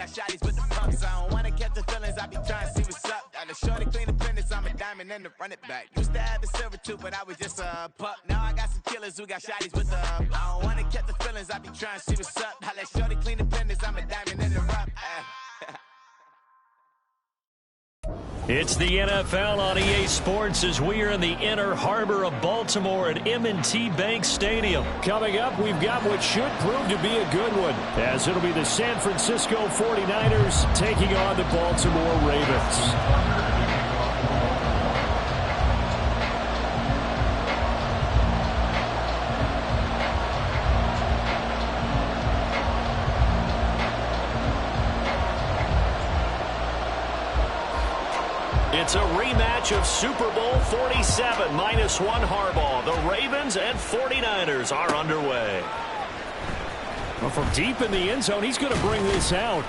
got shotties with the pumps. I don't wanna catch the feelings, I be trying to see what's up. Got a shorty clean the fitness, I'm a diamond and to run it back. Used to have a silver tooth, but I was just a pup. Now I got some killers who got shotties with the I don't wanna catch the feelings, I be trying to see what's up. I let shorty clean the fitness, I'm a diamond in the rough. It's the NFL on EA Sports as we are in the inner harbor of Baltimore at M&T Bank Stadium. Coming up, we've got what should prove to be a good one, as it'll be the San Francisco 49ers taking on the Baltimore Ravens. It's a rematch of Super Bowl 47, -1 Harbaugh. The Ravens and 49ers are underway. Well, from deep in the end zone, he's going to bring this out.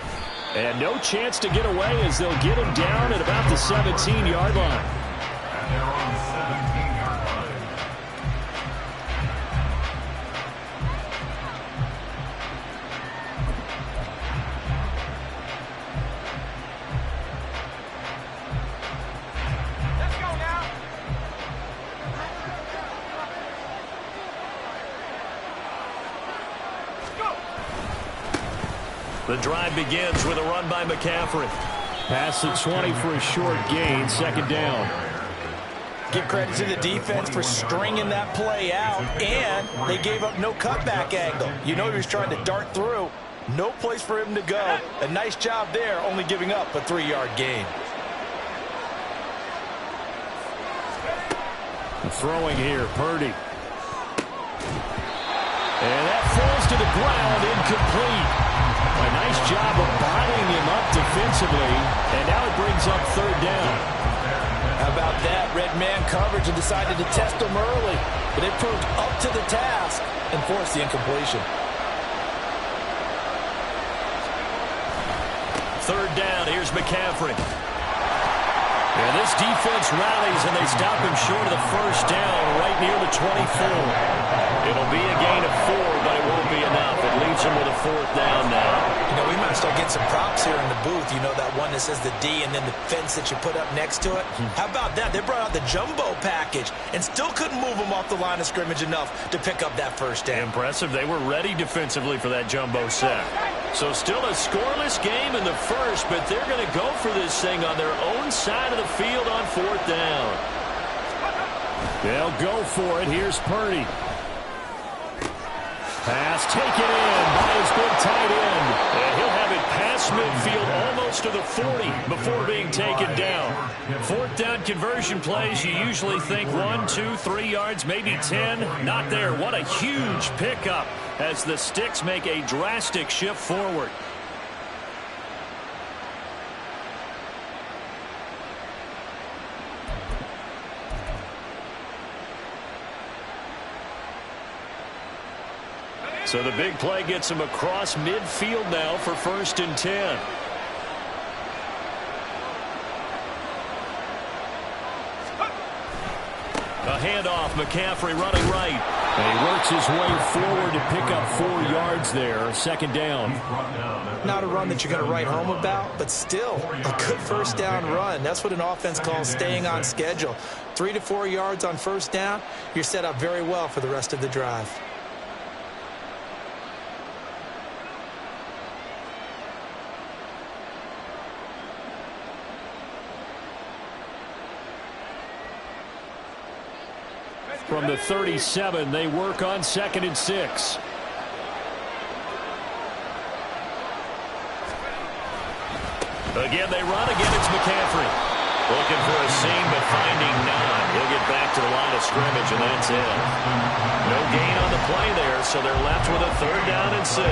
And no chance to get away as they'll get him down at about the 17-yard line. The drive begins with a run by McCaffrey. Pass the 20 for a short gain, second down. Give credit to the defense for stringing that play out, and they gave up no cutback angle. You know he was trying to dart through. No place for him to go. A nice job there, only giving up a 3-yard gain. Throwing here, Purdy. And that falls to the ground, incomplete. A nice job of bodying him up defensively, and now it brings up third down. How about that? Red man coverage and decided to test him early, but it proved up to the task and forced the incompletion. Third down, here's McCaffrey. And this defense rallies, and they stop him short of the first down right near the 24. It'll be a gain of 4, but it won't be enough. It leaves him with a fourth down now. You know, we might start getting some props here in the booth. You know, that one that says the D and then the fence that you put up next to it. How about that? They brought out the jumbo package and still couldn't move him off the line of scrimmage enough to pick up that first down. Impressive. They were ready defensively for that jumbo sack. So still a scoreless game in the first, but they're going to go for this thing on their own side of the field on fourth down. They'll go for it. Here's Purdy. Pass taken in by his big tight end. And he'll have it past midfield almost to the 40 before being taken down. Fourth down conversion plays, you usually think 1, 2, 3 yards, maybe 10. Not there. What a huge pickup as the Sticks make a drastic shift forward. So the big play gets him across midfield now for 1st and 10. A handoff, McCaffrey running right. And he works his way forward to pick up 4 yards there, second down. Not a run that you're going to write home about, but still a good first down run. That's what an offense calls staying on schedule. 3 to 4 yards on first down, you're set up very well for the rest of the drive. From the 37, they work on 2nd and 6. Again, they run. Again, it's McCaffrey. Looking for a seam, but finding none. He'll get back to the line of scrimmage, and that's it. No gain on the play there, so they're left with a 3rd down and 6.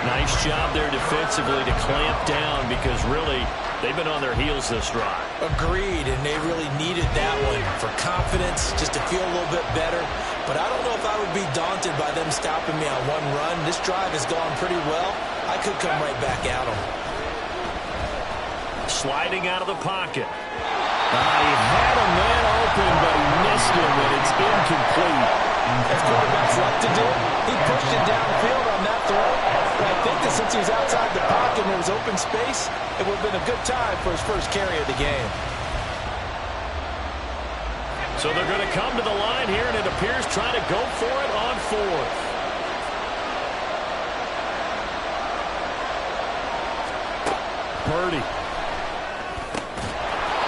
Nice job there defensively to clamp down because really they've been on their heels this drive. Agreed, and they really needed that one for confidence, just to feel a little bit better. But I don't know if I would be daunted by them stopping me on one run. This drive has gone pretty well. I could come right back at them. Sliding out of the pocket. He had a man open, but he missed him, and it's incomplete. As quarterbacks like to do, he pushed it downfield on that throw. And I think that since he was outside the pocket and there was open space, it would have been a good time for his first carry of the game. So they're going to come to the line here, and it appears trying to go for it on fourth. Purdy.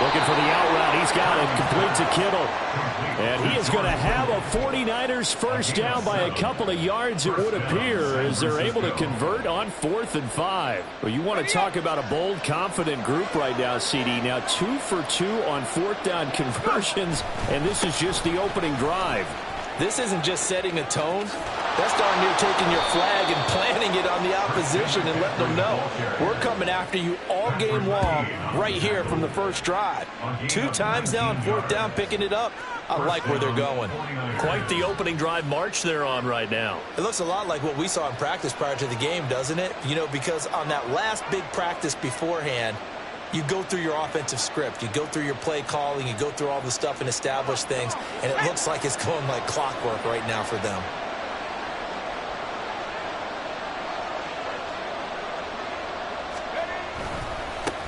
Looking for the out route. He's got it. Complete to Kittle. And he is going to have a 49ers first down by a couple of yards, it would appear, as they're able to convert on 4th and 5. Well, you want to talk about a bold, confident group right now, CD. Now 2 for 2 on 4th down conversions, and this is just the opening drive. This isn't just setting a tone. That's darn near taking your flag and planting it on the opposition and letting them know we're coming after you all game long right here from the first drive. 2 times now on 4th down, picking it up. I like where they're going. Quite the opening drive march they're on right now. It looks a lot like what we saw in practice prior to the game, doesn't it? You know, because on that last big practice beforehand, you go through your offensive script. You go through your play calling. You go through all the stuff and establish things. And it looks like it's going like clockwork right now for them.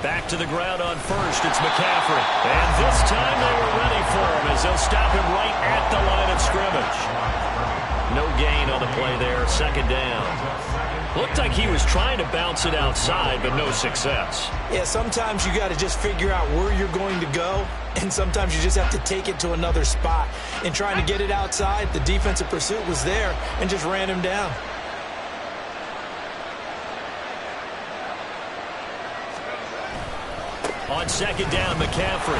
Back to the ground on first. It's McCaffrey. And this time they were ready for him as they'll stop him right at the line of scrimmage. No gain on the play there. 2nd down. Looked like he was trying to bounce it outside, but no success. Yeah, sometimes you got to just figure out where you're going to go, and sometimes you just have to take it to another spot. In trying to get it outside, the defensive pursuit was there and just ran him down. On 2nd down, McCaffrey.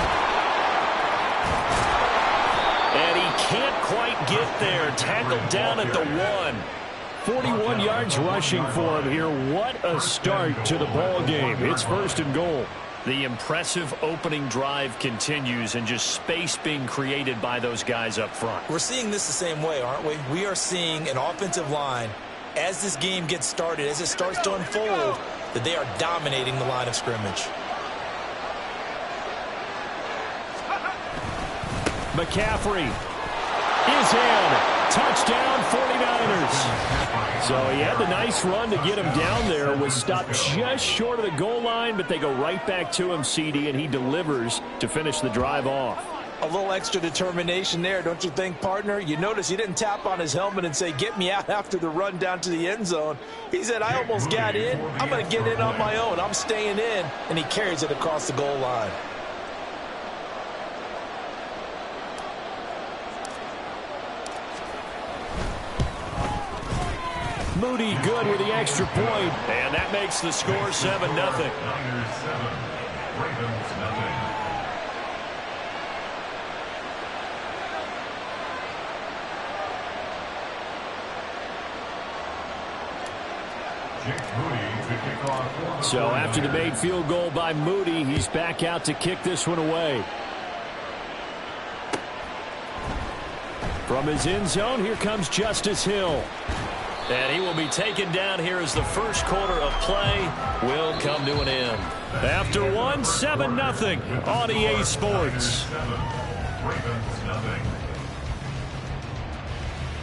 And he can't quite get there. Tackled down at the 1. 41 yards rushing for him here. What a start to the ball game. It's 1st and goal. The impressive opening drive continues, and just space being created by those guys up front. We're seeing this the same way, aren't we? We are seeing an offensive line, as this game gets started, as it starts to unfold, that they are dominating the line of scrimmage. McCaffrey is in. Touchdown, 49ers. So he had the nice run to get him down there. Was stopped just short of the goal line, but they go right back to him, CD, and he delivers to finish the drive off. A little extra determination there, don't you think, partner? You notice he didn't tap on his helmet and say, get me out after the run down to the end zone. He said, I almost got in. I'm going to get in on my own. I'm staying in. And he carries it across the goal line. Moody good with the extra point, and that makes the score 7-0. So after the made field goal by Moody, he's back out to kick this one away. From his end zone, here comes Justice Hill. And he will be taken down here as the first quarter of play will come to an end. After 7-0 on EA Sports.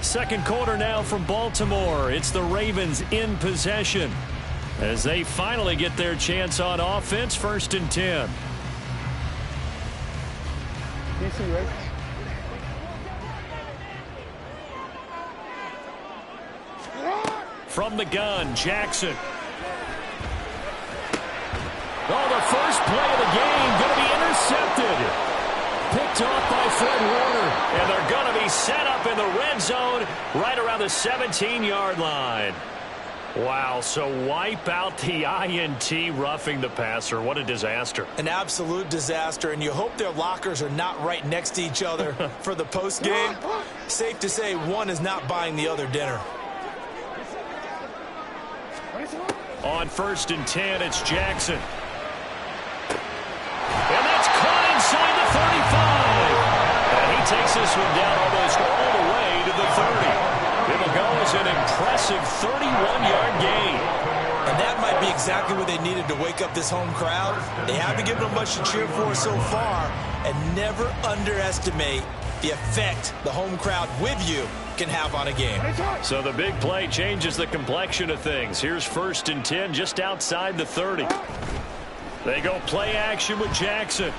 Second quarter now from Baltimore. It's the Ravens in possession as they finally get their chance on offense. 1st and 10. DC, right? From the gun, Jackson. Oh, the first play of the game going to be intercepted. Picked off by Fred Warner. And they're going to be set up in the red zone right around the 17-yard line. Wow, so wipe out the INT, roughing the passer. What a disaster. An absolute disaster, and you hope their lockers are not right next to each other for the postgame. Safe to say one is not buying the other dinner. On 1st and 10, it's Jackson. And that's caught inside the 35. And he takes this one down almost all the way to the 30. It'll go as an impressive 31-yard gain. And that might be exactly what they needed to wake up this home crowd. They haven't given them much to cheer for so far. And never underestimate the effect the home crowd with you can have on a game. So the big play changes the complexion of things. Here's 1st and 10 just outside the 30. They go play action with Jackson.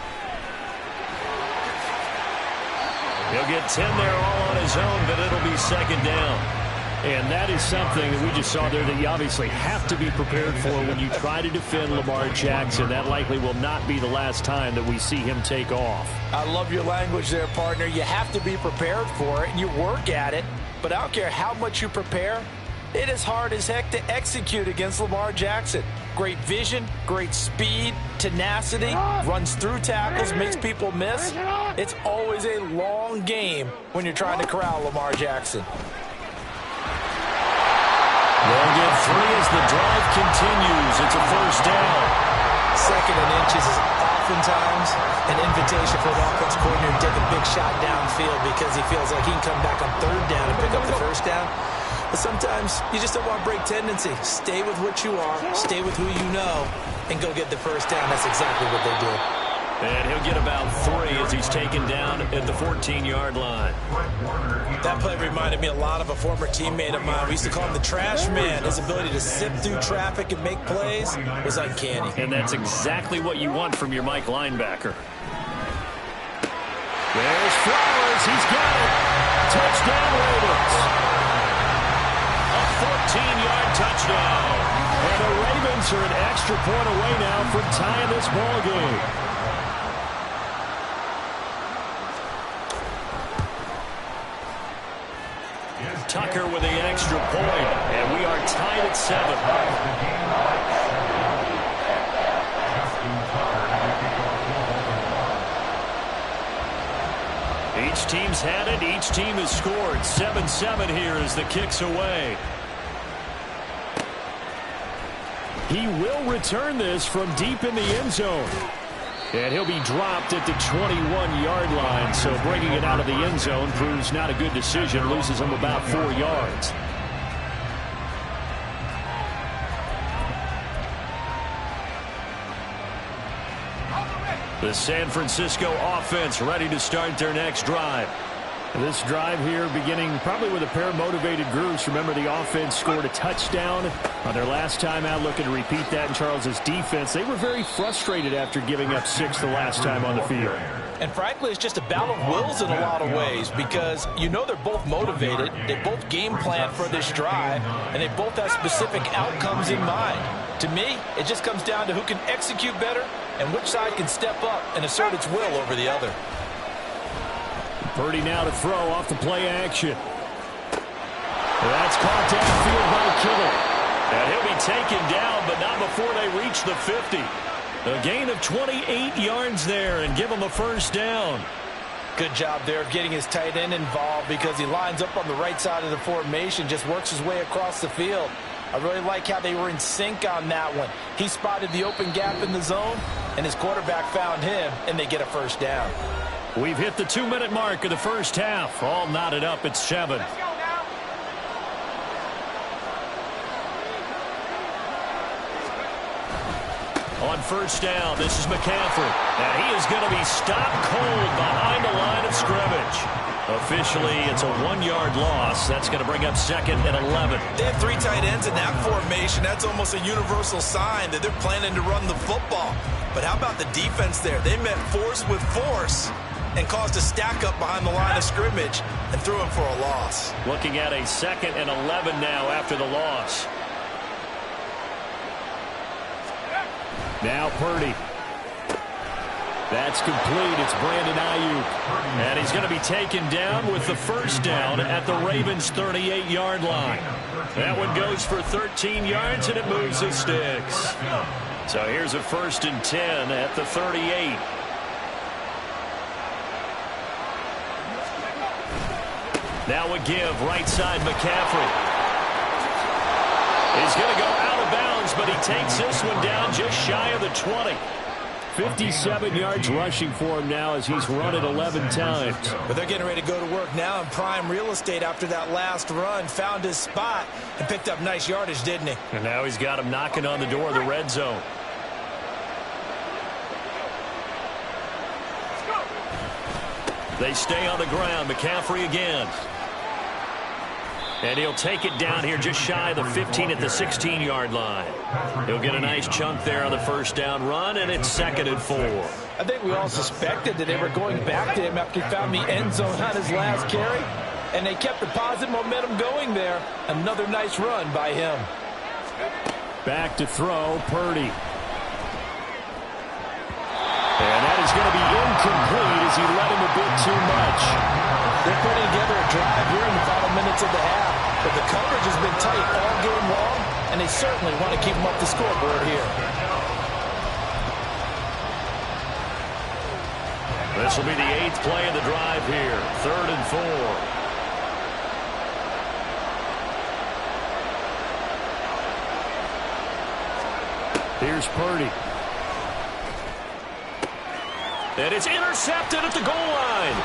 He'll get 10 there all on his own, but it'll be 2nd down. And that is something that we just saw there that you obviously have to be prepared for when you try to defend Lamar Jackson. That likely will not be the last time that we see him take off. I love your language there, partner. You have to be prepared for it, and you work at it. But I don't care how much you prepare, it is hard as heck to execute against Lamar Jackson. Great vision, great speed, tenacity, runs through tackles, makes people miss. It's always a long game when you're trying to corral Lamar Jackson. They'll get 3 as the drive continues. It's a 1st down. 2nd and inches is oftentimes an invitation for the offense coordinator to take a big shot downfield because he feels like he can come back on 3rd down and pick up the 1st down. But sometimes you just don't want to break tendency. Stay with what you are, stay with who you know, and go get the 1st down. That's exactly what they did. And he'll get about 3 as he's taken down at the 14-yard line. That play reminded me a lot of a former teammate of mine. We used to call him the trash man. His ability to zip through traffic and make plays was uncanny. And that's exactly what you want from your Mike linebacker. There's Flowers. He's got it. Touchdown, Ravens. A 14-yard touchdown. And the Ravens are an extra point away now from tying this ball game. Tucker with the extra point, and we are tied at 7. Each team's had it. Each team has scored. 7-7 here as the kick's away. He will return this from deep in the end zone. And he'll be dropped at the 21-yard line, so bringing it out of the end zone proves not a good decision, loses him about 4 yards. The San Francisco offense ready to start their next drive. This drive here beginning probably with a pair of motivated groups. Remember, the offense scored a touchdown on their last time out, looking to repeat that in Charles's defense. They were very frustrated after giving up 6 the last time on the field. And frankly, it's just a battle of wills in a lot of ways because you know they're both motivated, they both game plan for this drive, and they both have specific outcomes in mind. To me, it just comes down to who can execute better and which side can step up and assert its will over the other. Purdy now to throw off the play action. That's caught downfield by Kittle. And he'll be taken down, but not before they reach the 50. A gain of 28 yards there and give him a 1st down. Good job there of getting his tight end involved because he lines up on the right side of the formation, just works his way across the field. I really like how they were in sync on that one. He spotted the open gap in the zone, and his quarterback found him, and they get a 1st down. We've hit the 2-minute mark of the first half. All knotted up at 7. On 1st down, this is McCaffrey. And he is going to be stopped cold behind the line of scrimmage. Officially, it's a 1-yard loss. That's going to bring up 2nd and 11. They have 3 tight ends in that formation. That's almost a universal sign that they're planning to run the football. But how about the defense there? They met force with force and caused a stack up behind the line of scrimmage and threw him for a loss. Looking at a 2nd and 11 now after the loss. Now Purdy. That's complete. It's Brandon Ayuk. And he's going to be taken down with the 1st down at the Ravens' 38-yard line. That one goes for 13 yards, and it moves the sticks. So here's a 1st and 10 at the 38. Now a give, right side McCaffrey. He's going to go out of bounds, but he takes this one down just shy of the 20. 57 yards rushing for him now as he's run it 11 times. But they're getting ready to go to work now in prime real estate after that last run. Found his spot and picked up nice yardage, didn't he? And now he's got him knocking on the door of the red zone. They stay on the ground. McCaffrey again. And he'll take it down here just shy of the 15 at the 16-yard line. He'll get a nice chunk there on the first down run, and it's 2nd and 4. I think we all suspected that they were going back to him after he found the end zone on his last carry, and they kept the positive momentum going there. Another nice run by him. Back to throw, Purdy. And that is going to be incomplete as he led him a bit too much. They're putting together a drive here in the final minutes of the half, but the coverage has been tight all game long, and they certainly want to keep them up the scoreboard here. This will be the 8th play of the drive here. 3rd and 4. Here's Purdy. And it's intercepted at the goal line.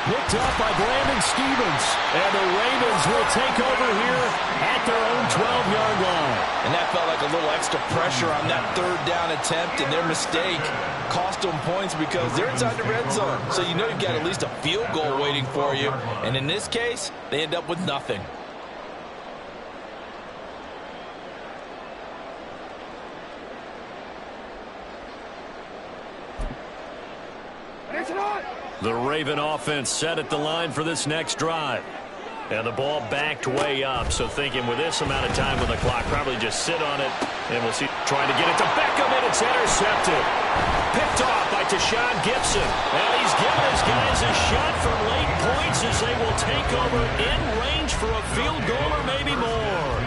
Picked up by Brandon Stevens. And the Ravens will take over here at their own 12-yard line. And that felt like a little extra pressure on that 3rd down attempt, and their mistake cost them points because they're inside the red zone. So you know you've got at least a field goal waiting for you. And in this case, they end up with nothing. The Raven offense set at the line for this next drive. And the ball backed way up, so thinking with this amount of time on the clock, probably just sit on it, and we'll see. Trying to get it to Beckham, and it's intercepted. Picked off by Tashawn Gibson. And he's giving his guys a shot for late points as they will take over in range for a field goal or maybe more.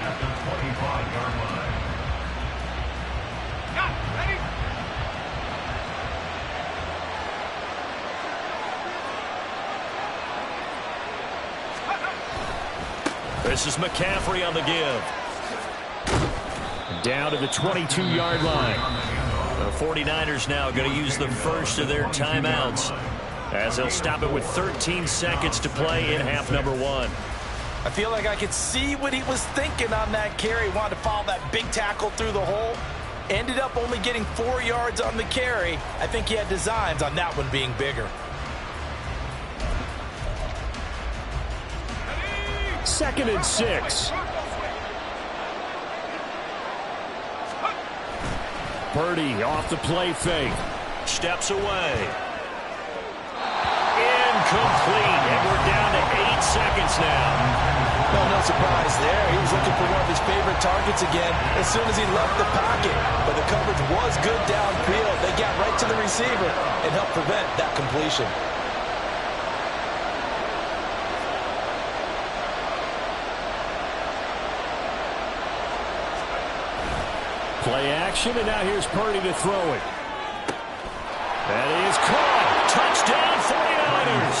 At the 25-yard line. This is McCaffrey on the give. Down to the 22-yard line. The 49ers now going to use the first of their timeouts as they'll stop it with 13 seconds to play in half number 1. I feel like I could see what he was thinking on that carry. He wanted to follow that big tackle through the hole. Ended up only getting 4 yards on the carry. I think he had designs on that one being bigger. 2nd and 6. Purdy off the play fake. Steps away. Incomplete. And we're down to 8 seconds now. Well, no surprise there. He was looking for one of his favorite targets again as soon as he left the pocket. But the coverage was good downfield. They got right to the receiver and helped prevent that completion. Play action, and now here's Purdy to throw it. That is caught. Touchdown 49ers.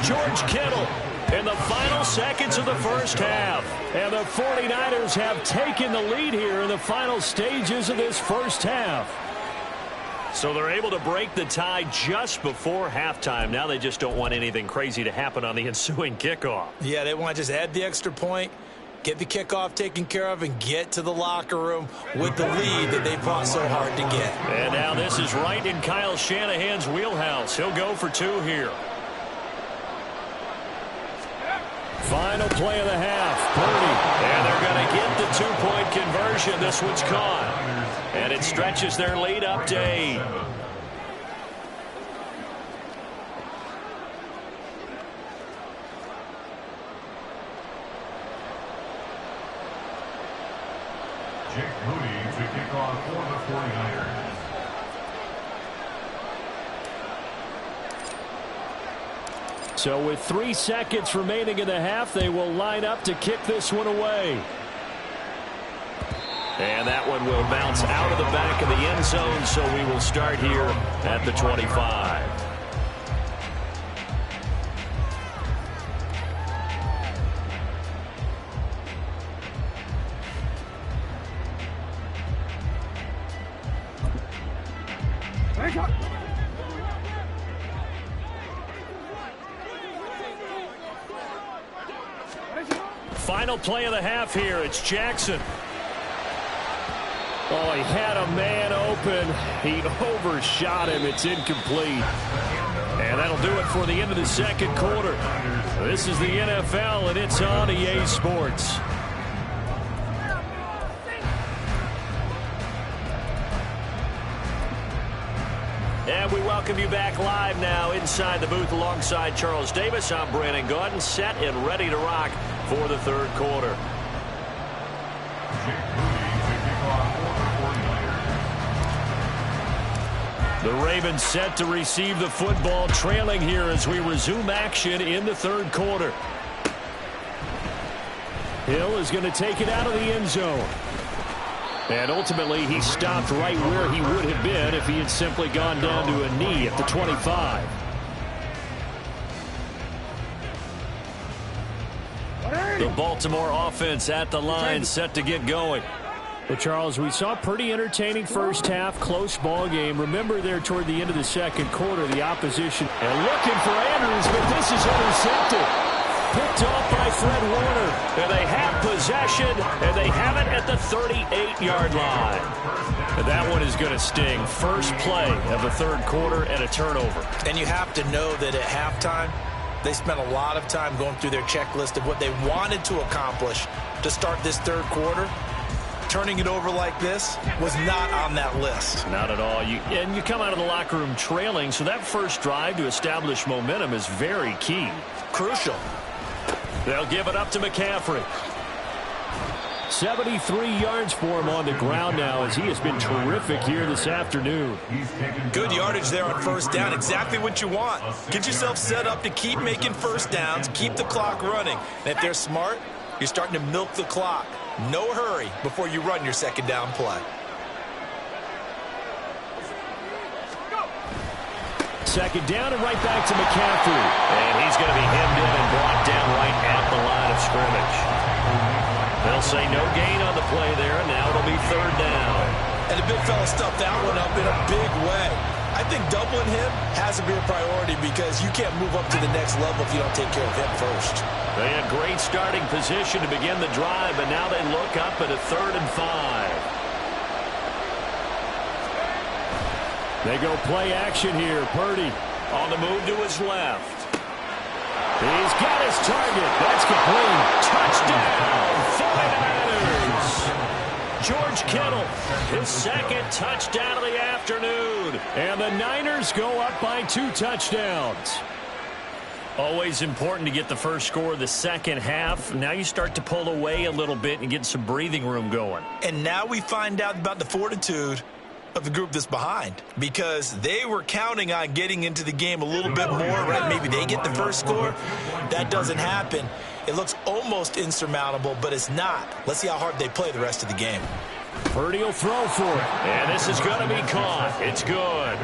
George Kittle in the final seconds of the first half. And the 49ers have taken the lead here in the final stages of this first half. So they're able to break the tie just before halftime. Now they just don't want anything crazy to happen on the ensuing kickoff. Yeah, they want to just add the extra point, get the kickoff taken care of, and get to the locker room with the lead that they fought so hard to get. And now this is right in Kyle Shanahan's wheelhouse. He'll go for 2 here. Final play of the half. Purdy. And they're going to get the 2-point conversion. This one's caught. And it stretches their lead up to 8. Jake Moody to kick off for the 49ers. So with 3 seconds remaining in the half, they will line up to kick this one away. And that one will bounce out of the back of the end zone, so we will start here at the 25. Final play of the half here. It's Jackson. Oh, he had a man open. He overshot him. It's incomplete. And that'll do it for the end of the second quarter. This is the NFL, and it's on EA Sports. And we welcome you back live now inside the booth alongside Charles Davis. I'm Brandon Gaudin, set and ready to rock for the third quarter. The Ravens set to receive the football, trailing here as we resume action in the third quarter. Hill is going to take it out of the end zone. And ultimately, he stopped right where he would have been if he had simply gone down to a knee at the 25. The Baltimore offense at the line, set to get going. Well, Charles, we saw a pretty entertaining first half, close ball game. Remember there toward the end of the second quarter, the opposition and looking for Andrews, but this is intercepted. Picked off by Fred Warner. And they have possession, and they have it at the 38-yard line. And that one is going to sting. First play of the third quarter and a turnover. And you have to know that at halftime, they spent a lot of time going through their checklist of what they wanted to accomplish to start this third quarter. Turning it over like this was not on that list. Not at all. And you come out of the locker room trailing, so that first drive to establish momentum is very key. Crucial. They'll give it up to McCaffrey. 73 yards for him on the ground now as he has been terrific here this afternoon. Good yardage there on first down. Exactly what you want. Get yourself set up to keep making first downs, keep the clock running. And if they're smart, you're starting to milk the clock. No hurry before you run your second down play. Second down and right back to McCaffrey. And he's going to be hemmed in and brought down right at the line of scrimmage. They'll say no gain on the play there, and now it'll be third down. And the big fella stuffed that one up in a big way. I think doubling him has to be a priority because you can't move up to the next level if you don't take care of him first. They had great starting position to begin the drive, but now they look up at a 3rd and 5. They go play action here. Purdy On the move to his left. He's got his target. That's complete. Touchdown, 49ers. George Kittle, his second touchdown of the afternoon. And the Niners go up by 2 touchdowns. Always important to get the first score of the second half. Now you start to pull away a little bit and get some breathing room going. And now we find out about the fortitude of the group that's behind, because they were counting on getting into the game a little bit more, right? Maybe they get the first score. That doesn't happen. It looks almost insurmountable, but it's not. Let's see how hard they play the rest of the game. Purdy will throw for it. And this is going to be caught. It's good.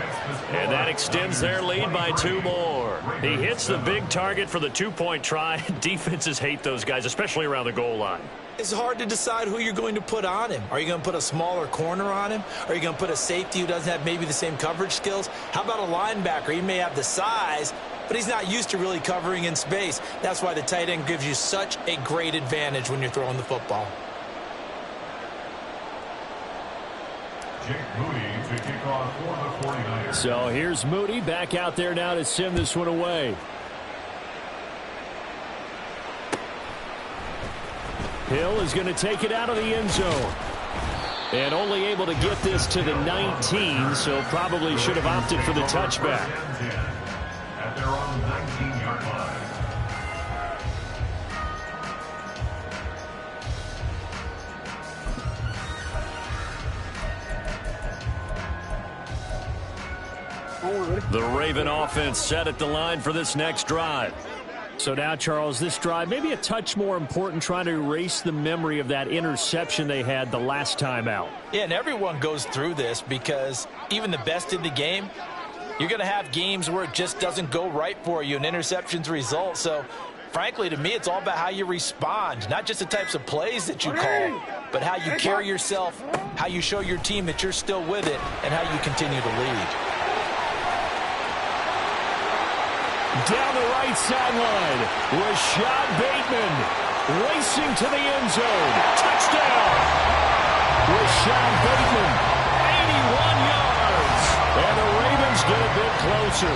And that extends their lead by 2 more. He hits the big target for the 2-point try. Defenses hate those guys, especially around the goal line. It's hard to decide who you're going to put on him. Are you going to put a smaller corner on him? Are you going to put a safety who doesn't have maybe the same coverage skills? How about a linebacker? He may have the size, but he's not used to really covering in space. That's why the tight end gives you such a great advantage when you're throwing the football. Jake Moody to kick off for the 49ers. So here's Moody back out there now to send this one away. Hill is going to take it out of the end zone. And only able to get this to the 19, so probably should have opted for the touchback. At their own 19-yard line. The Raven offense set at the line for this next drive. So now, Charles, this drive maybe a touch more important, trying to erase the memory of that interception they had the last time out. Yeah, and everyone goes through this because even the best in the game, you're going to have games where it just doesn't go right for you and interceptions result. So, frankly, to me, it's all about how you respond, not just the types of plays that you call, but how you carry yourself, how you show your team that you're still with it, and how you continue to lead. Down the right sideline, Rashad Bateman racing to the end zone. Touchdown! Rashad Bateman closer.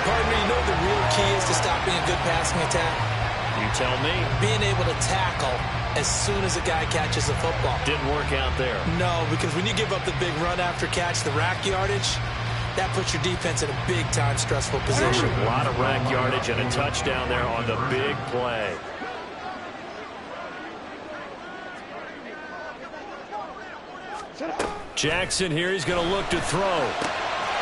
Partner, you know the real key is to stopping a good passing attack? You tell me. Being able to tackle as soon as a guy catches a football. Didn't work out there. No, because when you give up the big run after catch, the rack yardage, that puts your defense in a big-time stressful position. A lot of rack yardage and a touchdown there on the big play. Jackson here, he's going to look to throw.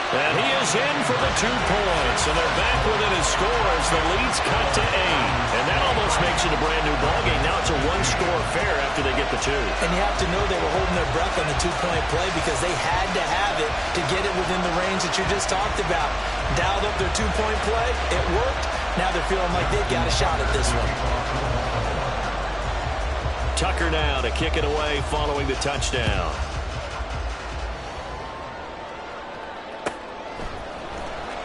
And he is in for the 2 points. And they're back within a score as the lead's cut to 8. And that almost makes it a brand-new ballgame. Now it's a 1-score affair after they get the 2. And you have to know they were holding their breath on the 2-point play because they had to have it to get it within the range that you just talked about. Dialed up their 2-point play. It worked. Now they're feeling like they've got a shot at this one. Tucker now to kick it away following the touchdown.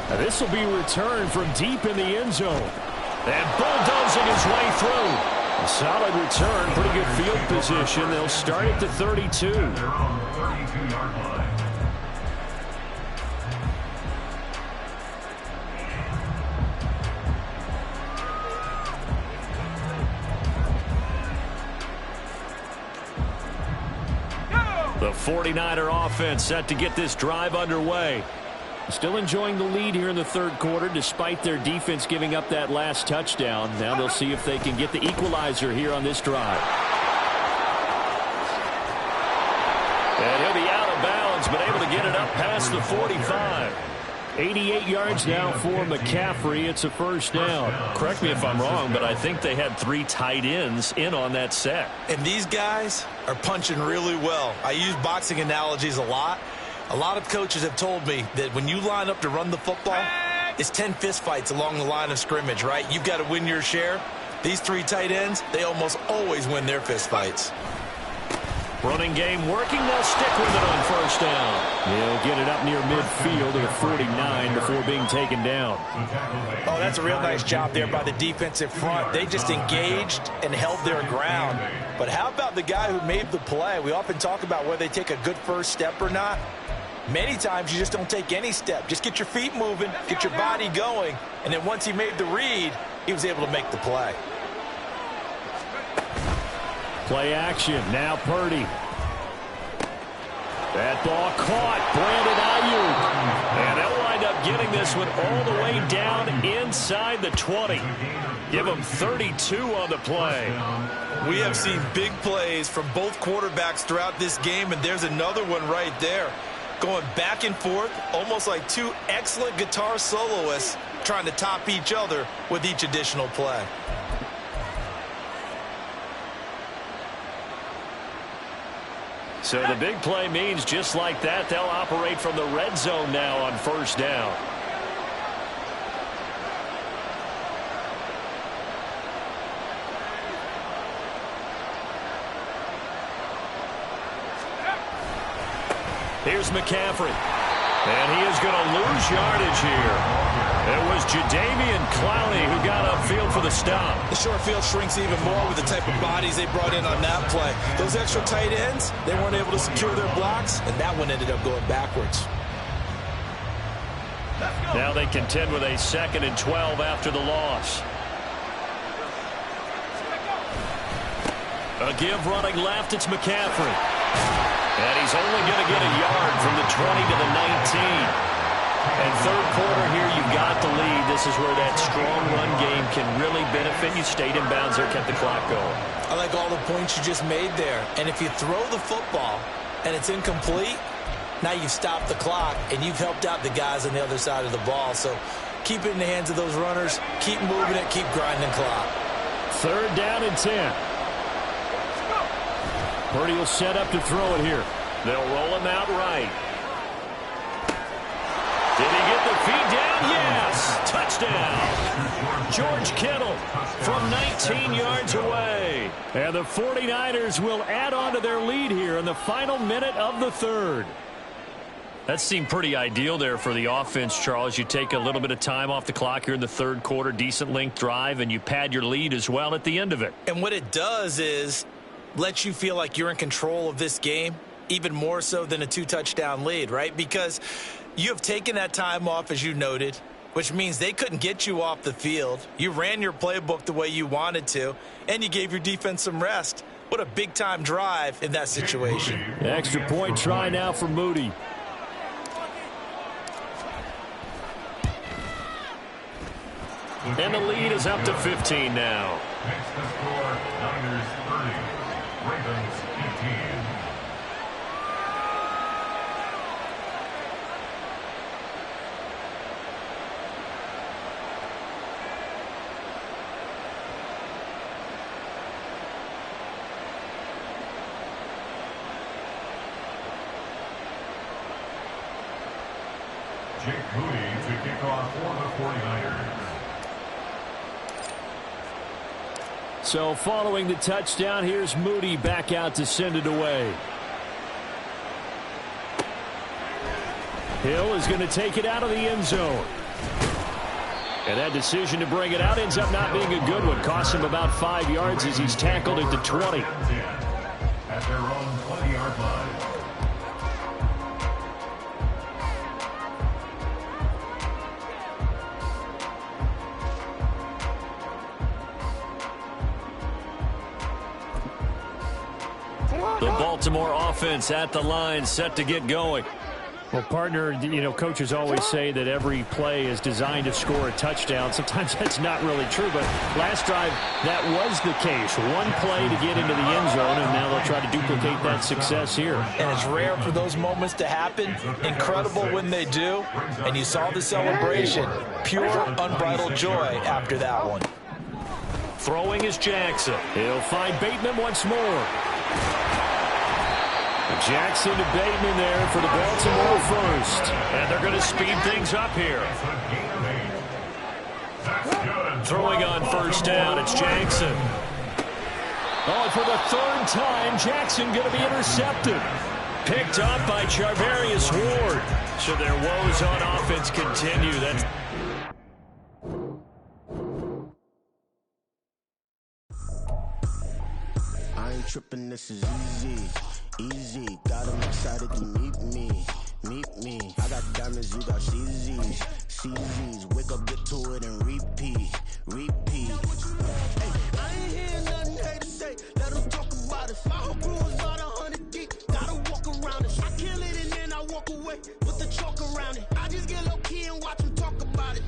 Now this will be returned from deep in the end zone. And bulldozing his way through. A solid return, pretty good field position. They'll start at the 32. They're on the 32-yard line. The 49er offense set to get this drive underway. Still enjoying the lead here in the third quarter despite their defense giving up that last touchdown. Now they'll see if they can get the equalizer here on this drive. And he'll be out of bounds, but able to get it up past the 45. 88 yards now for McCaffrey. It's a first down. Correct me if I'm wrong, but I think they had 3 tight ends in on that set. And these guys are punching really well. I use boxing analogies a lot. A lot of coaches have told me that when you line up to run the football, it's 10 fistfights along the line of scrimmage, right? You've got to win your share. These 3 tight ends, they almost always win their fistfights. Running game working. They'll stick with it on first down. He'll get it up near midfield at 49 before being taken down. Oh, that's a real nice job there by the defensive front. They just engaged and held their ground. But how about the guy who made the play? We often talk about whether they take a good first step or not. Many times you just don't take any step. Just get your feet moving, get your body going, and then once he made the read, he was able to make the play. Play action. Now Purdy. That ball caught. Brandon Ayuk. And they'll wind up getting this one all the way down inside the 20. Give them 32 on the play. We have seen big plays from both quarterbacks throughout this game, and there's another one right there. Going back and forth, almost like 2 excellent guitar soloists trying to top each other with each additional play. So the big play means just like that, they'll operate from the red zone now on first down. Here's McCaffrey. And he is going to lose yardage here. It was Jadeveon Clowney who got upfield for the stop. The short field shrinks even more with the type of bodies they brought in on that play. Those extra tight ends, they weren't able to secure their blocks, and that one ended up going backwards. Now they contend with a 2nd and 12 after the loss. A give running left, it's McCaffrey. And he's only going to get a yard from the 20 to the 19. And third quarter here, you've got the lead. This is where that strong run game can really benefit you. Stayed in bounds there, kept the clock going. I like all the points you just made there. And if you throw the football and it's incomplete, now you've stopped the clock and you've helped out the guys on the other side of the ball. So keep it in the hands of those runners. Keep moving it. Keep grinding clock. 3rd down and 10. Purdy will set up to throw it here. They'll roll him out right. Did he get the feed down? Yes! Touchdown! George Kittle from 19 yards away. And the 49ers will add on to their lead here in the final minute of the 3rd. That seemed pretty ideal there for the offense, Charles. You take a little bit of time off the clock here in the 3rd quarter, decent length drive, and you pad your lead as well at the end of it. And what it does is let you feel like you're in control of this game. even more so than a 2-touchdown lead, right? Because you have taken that time off, as you noted, which means they couldn't get you off the field. You ran your playbook the way you wanted to, and you gave your defense some rest. What a big-time drive in that situation. Extra point try now for Moody. And the lead is up to 15 now. Next to score, Niners 30, Ravens 18. Jake Moody to kick off for the 49ers. So following the touchdown, here's Moody back out to send it away. Hill is going to take it out of the end zone. And that decision to bring it out ends up not being a good one. Costs him about 5 yards as he's tackled at the 20. At their own 20-yard line. The Baltimore offense at the line, set to get going. Well, partner, coaches always say that every play is designed to score a touchdown. Sometimes that's not really true, but last drive, that was the case. One play to get into the end zone, and now they'll try to duplicate that success here. And it's rare for those moments to happen. Incredible when they do. And you saw the celebration. Pure, unbridled joy after that one. Throwing is Jackson. He'll find Bateman once more. Jackson to Bateman there for the Baltimore first. And they're going to speed things up here. Throwing on first down, it's Jackson. Oh, and for the third time, Jackson going to be intercepted. Picked up by Charvarius Ward. So their woes on offense continue. That's I ain't tripping, this is easy. Easy, got them excited to meet me. I got diamonds, you got CZs. Wake up, get to it, and repeat. Hey, I ain't hear nothing hate to say. Let them talk about it. My whole crew is about 100 deep. Gotta walk around it. I kill it and then I walk away with the chalk around it. I just get low key and watch them talk about it.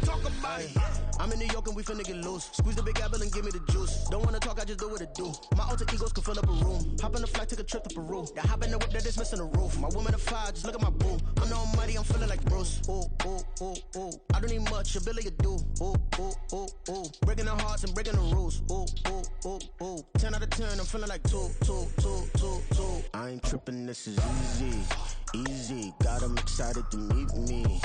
I'm in New York and we finna get loose. Squeeze the big apple and give me the juice. Don't wanna talk, I just do what it do. My alter egos can fill up a room. Hop on the flight, take a trip to Peru. That hop in the whip that is missing the roof. My woman a fire, just look at my boo. I'm the almighty, I'm feeling like Bruce. Ooh. I don't need much, ability to do. Ooh. Breaking the hearts and breaking the rules. Ooh. 10 out of 10, I'm feeling like two. I ain't tripping, this is easy. Got them excited to meet me.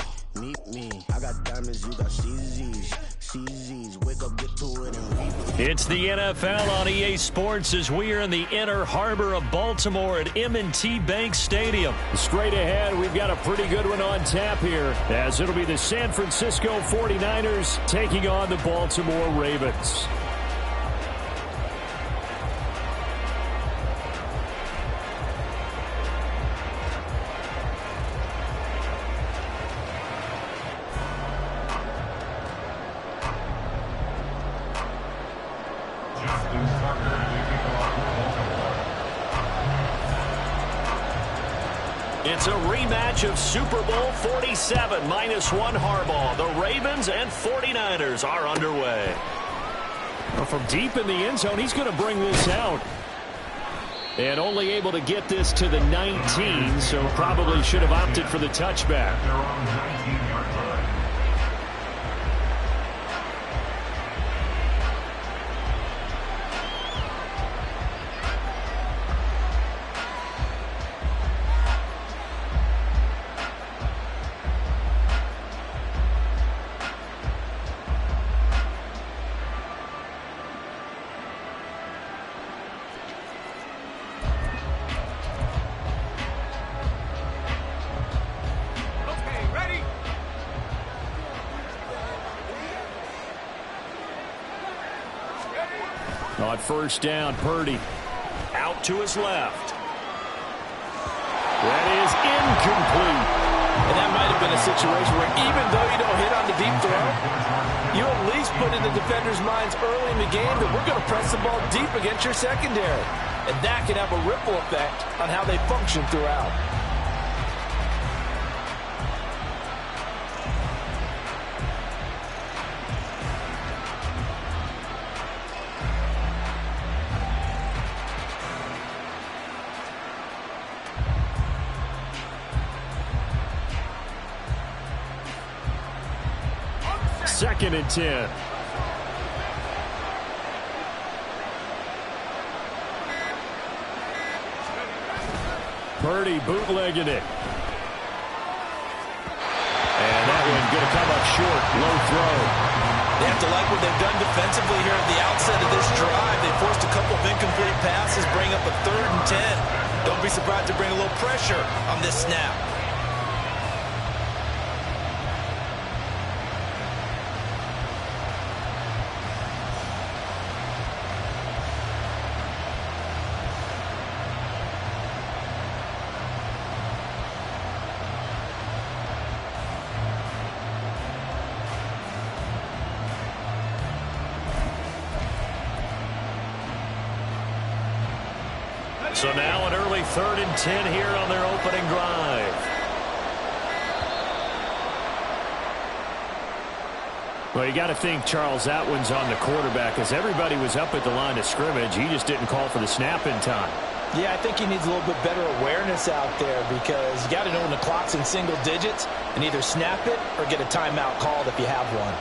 I got diamonds, you got CZs. Wake up, get to it, and repeat. It's the NFL on EA Sports as we are in the inner harbor of Baltimore at M&T Bank Stadium. Straight ahead, we've got a pretty good one on tap here, as it'll be the San Francisco 49ers taking on the Baltimore Ravens. It's a rematch of Super Bowl 47 -1 Harbaugh. The Ravens and 49ers are underway. Well, from deep in the end zone, he's going to bring this out. And only able to get this to the 19, so probably should have opted for the touchback. Their own 19-yard line. On first down, Purdy out to his left. That is incomplete. And that might have been a situation where even though you don't hit on the deep throw, you at least put in the defenders' minds early in the game that we're going to press the ball deep against your secondary. And that can have a ripple effect on how they function throughout. Second and 10. Purdy bootlegging it. And that one's going to come up short. Low throw. They have to like what they've done defensively here at the outset of this drive. They forced a couple of incomplete passes, bring up a 3rd and 10. Don't be surprised to bring a little pressure on this snap. So now an early 3rd and 10 here on their opening drive. Well, you got to think, Charles, that one's on the quarterback, as everybody was up at the line of scrimmage. He just didn't call for the snap in time. Yeah, I think he needs a little bit better awareness out there because you got to know when the clock's in single digits and either snap it or get a timeout called if you have one.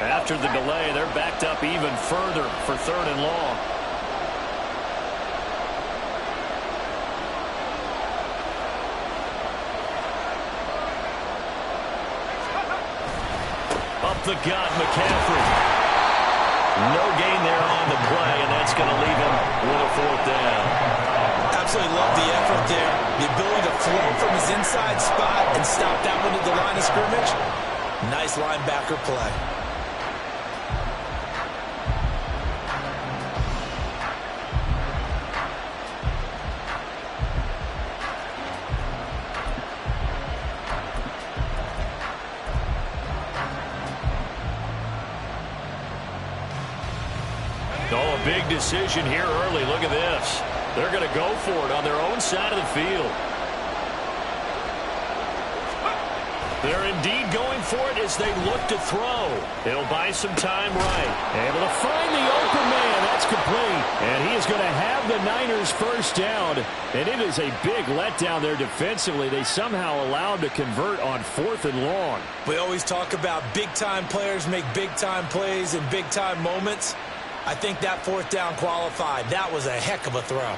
After the delay, they're backed up even further for 3rd and long. Up the gut, McCaffrey. No gain there on the play, and that's going to leave him with a 4th down. Absolutely love the effort there. The ability to flow from his inside spot and stop that one at the line of scrimmage. Nice linebacker play. Oh, a big decision here early. Look at this. They're going to go for it on their own side of the field. They're indeed going for it as they look to throw. It'll buy some time right. Able to find the open man. That's complete. And he is going to have the Niners first down. And it is a big letdown there defensively. They somehow allowed to convert on 4th and long. We always talk about big-time players make big-time plays in big-time moments. I think that 4th down qualified. That was a heck of a throw.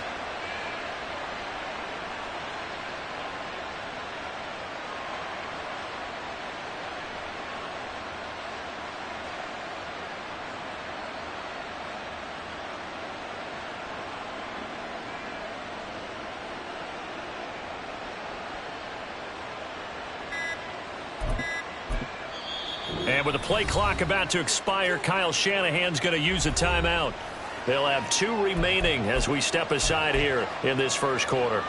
And with the play clock about to expire, Kyle Shanahan's going to use a timeout. They'll have 2 remaining as we step aside here in this first quarter.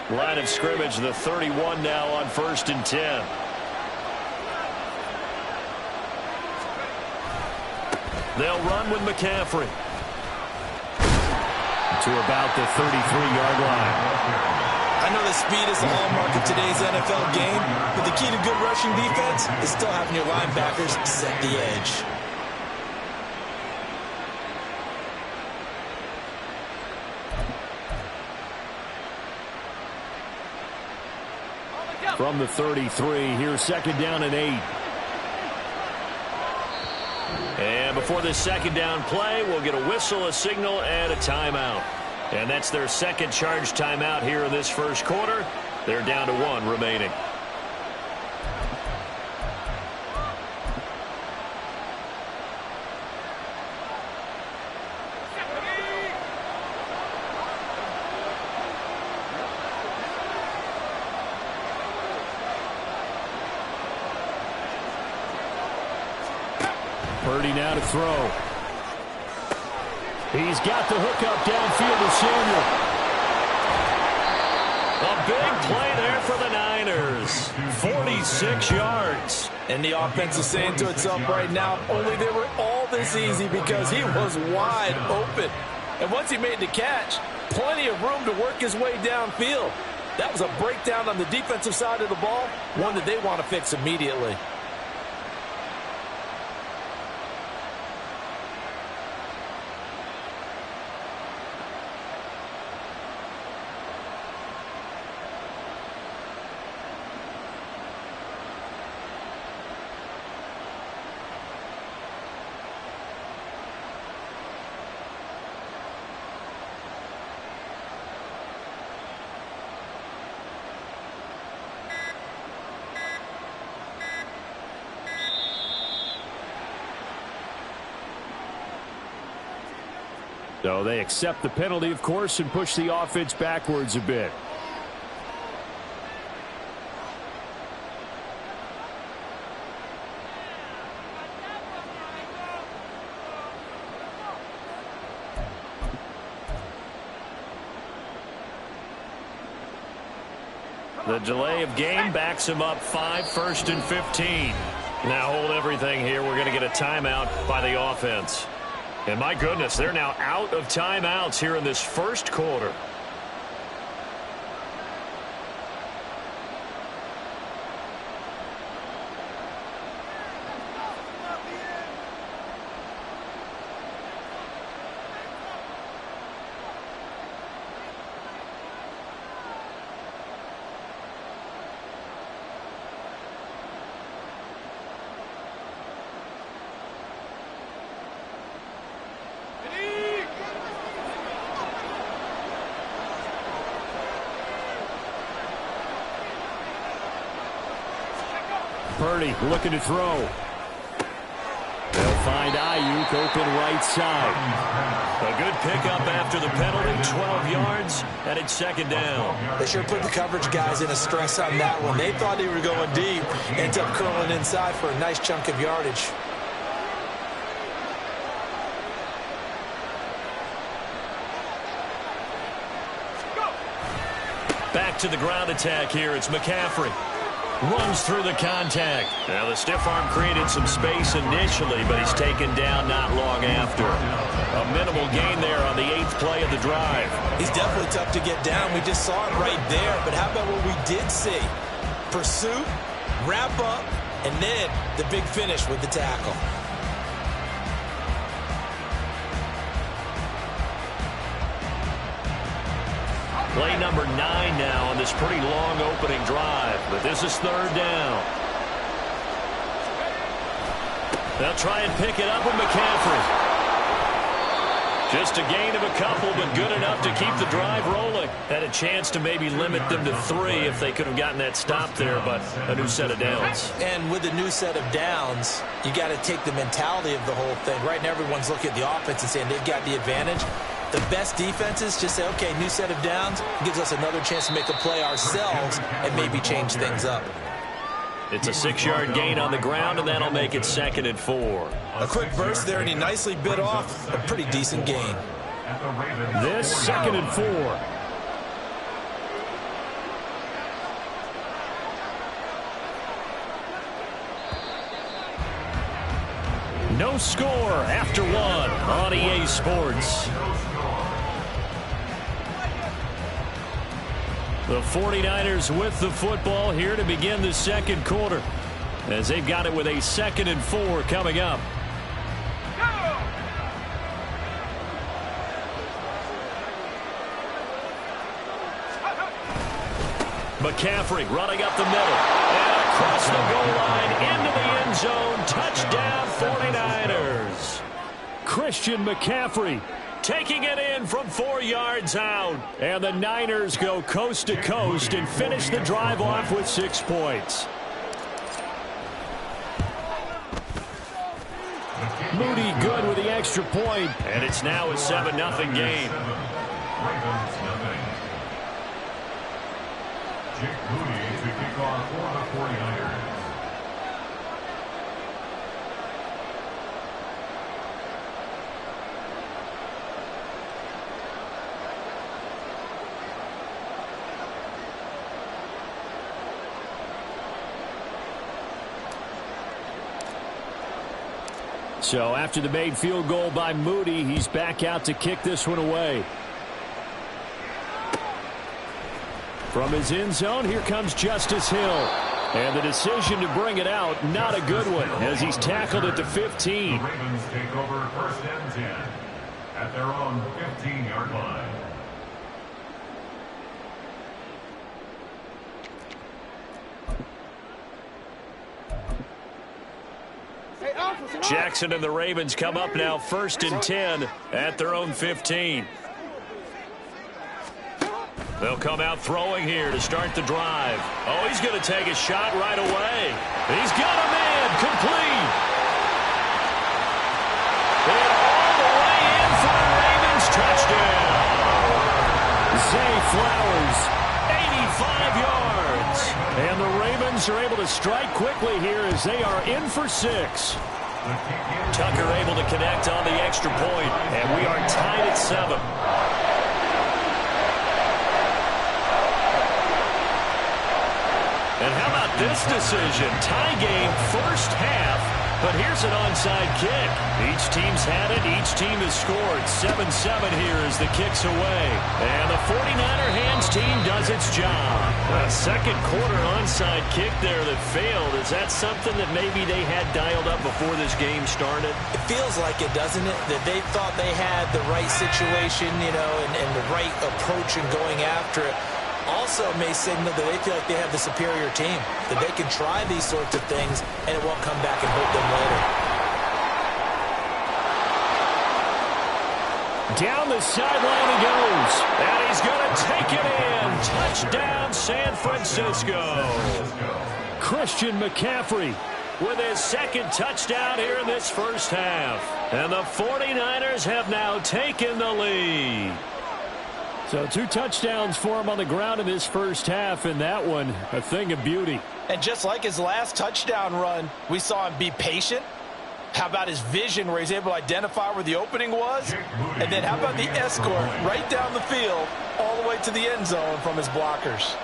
Line of scrimmage, the 31 now on 1st and 10. They'll run with McCaffrey. To about the 33-yard line. I know that speed is the hallmark of today's NFL game, but the key to good rushing defense is still having your linebackers set the edge. From the 33, here's 2nd down and 8. And before this 2nd down play, we'll get a whistle, a signal, and a timeout. And that's their 2nd charge timeout here in this first quarter. They're down to 1 remaining. Purdy now to throw. He's got the hook up downfield to Samuel. A big play there for the Niners. 46 yards. And the offense is saying to itself right now, only they were all this easy because he was wide open. And once he made the catch, plenty of room to work his way downfield. That was a breakdown on the defensive side of the ball, one that they want to fix immediately. So they accept the penalty, of course, and push the offense backwards a bit. The delay of game backs him up 5, 1st and 15. Now hold everything here. We're going to get a timeout by the offense. And my goodness, they're now out of timeouts here in this first quarter. Purdy looking to throw. They'll find Ayuk open right side. A good pickup after the penalty, 12 yards, and it's second down. They sure put the coverage guys in a stress on that one. They thought they were going deep, ends up curling inside for a nice chunk of yardage. Back to the ground attack here. It's McCaffrey. Runs through the contact. Now the stiff arm created some space initially, but he's taken down not long after. A minimal gain there on the 8th play of the drive. He's definitely tough to get down. We just saw it right there. But how about what we did see? Pursuit, wrap up, and then the big finish with the tackle. Play number 9 now on this pretty long opening drive, but this is third down. They'll try and pick it up with McCaffrey. Just a gain of a couple, but good enough to keep the drive rolling. Had a chance to maybe limit them to 3 if they could have gotten that stop there, but a new set of downs. And with a new set of downs, you got to take the mentality of the whole thing. Right now, everyone's looking at the offense and saying they've got the advantage. The best defenses just say, okay, new set of downs, gives us another chance to make a play ourselves and maybe change things up. It's a 6-yard gain on the ground, and that'll make it 2nd and 4. A quick burst there, and he nicely bit off a pretty decent gain. This 2nd and 4. No score after 1 on EA Sports. The 49ers with the football here to begin the second quarter, as they've got it with a 2nd and 4 coming up. McCaffrey running up the middle and across the goal line into the end zone. Touchdown 49ers. Christian McCaffrey taking it in from 4 yards out. And the Niners go coast to coast and finish the drive off with 6 points. Moody good with the extra point, and it's now a 7-0 game. Jake Moody to kick off for the 49ers. So after the made field goal by Moody, he's back out to kick this one away. From his end zone, here comes Justice Hill. And the decision to bring it out, not a good one, as he's tackled at the 15. The Ravens take over 1st and 10 at their own 15-yard line. Jackson and the Ravens come up now 1st and 10 at their own 15. They'll come out throwing here to start the drive. Oh, he's going to take a shot right away. He's got a man complete. And all the way in for the Ravens touchdown. Zay Flowers, 85 yards. And the Ravens are able to strike quickly here as they are in for 6. Tucker able to connect on the extra point, and we are tied at 7. And how about this decision? Tie game, first half, but here's an onside kick. Each team's had it. Each team has scored. 7-7 here as the kick's away. And the 49er hands team does its job. A second quarter onside kick there that failed. Is that something that maybe they had dialed up before this game started? It feels like it, doesn't it? That they thought they had the right situation, and the right approach in going after it. Also may signal that they feel like they have the superior team, that they can try these sorts of things and it won't come back and hurt them later. Down the sideline he goes, and he's going to take it in. Touchdown, San Francisco. Christian McCaffrey with his second touchdown here in this first half. And the 49ers have now taken the lead. So 2 touchdowns for him on the ground in this first half, and that one a thing of beauty. And just like his last touchdown run, we saw him be patient. How about his vision where he's able to identify where the opening was? And then how about the escort right down the field all the way to the end zone from his blockers?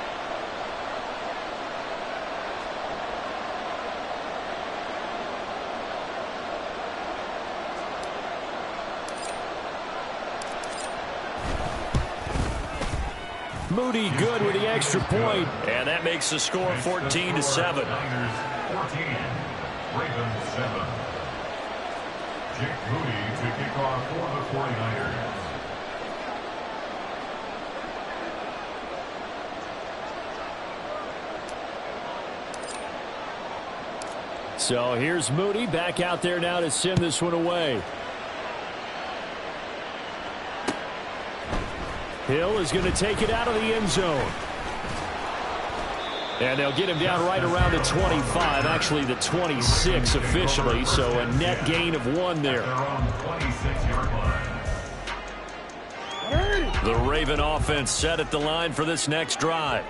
Moody good with the extra point. And that makes the score 14-7. 14, Ravens 7. Jake Moody to kick off for the 49ers. So here's Moody back out there now to send this one away. Hill is going to take it out of the end zone. And they'll get him down right around the 25, actually the 26 officially, so a net gain of 1 there. The Raven offense set at the line for this next drive.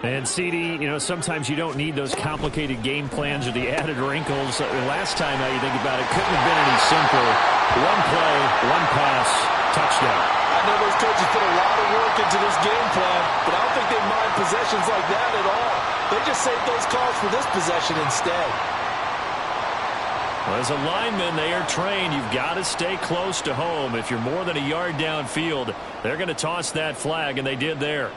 And CD, sometimes you don't need those complicated game plans or the added wrinkles. Last time, now you think about it, couldn't have been any simpler. 1 play, 1 pass, touchdown. I know those coaches put a lot of work into this game plan, but I don't think they mind possessions like that at all. They just save those calls for this possession instead. Well, as a lineman, they are trained. You've got to stay close to home. If you're more than a yard downfield, they're going to toss that flag, and they did there.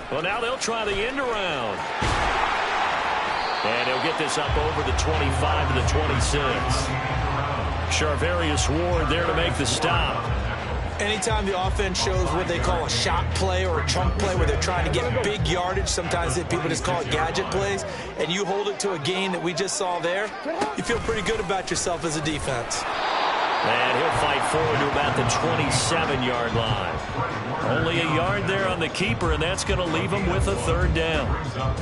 Well, now they'll try the end around. And he'll get this up over the 25 to the 26. Charvarius Ward there to make the stop. Anytime the offense shows what they call a shot play or a chunk play where they're trying to get big yardage, sometimes people just call it gadget plays, and you hold it to a gain that we just saw there, you feel pretty good about yourself as a defense. And he'll fight forward to about the 27-yard line. Only a yard there on the keeper, and that's going to leave him with a 3rd down.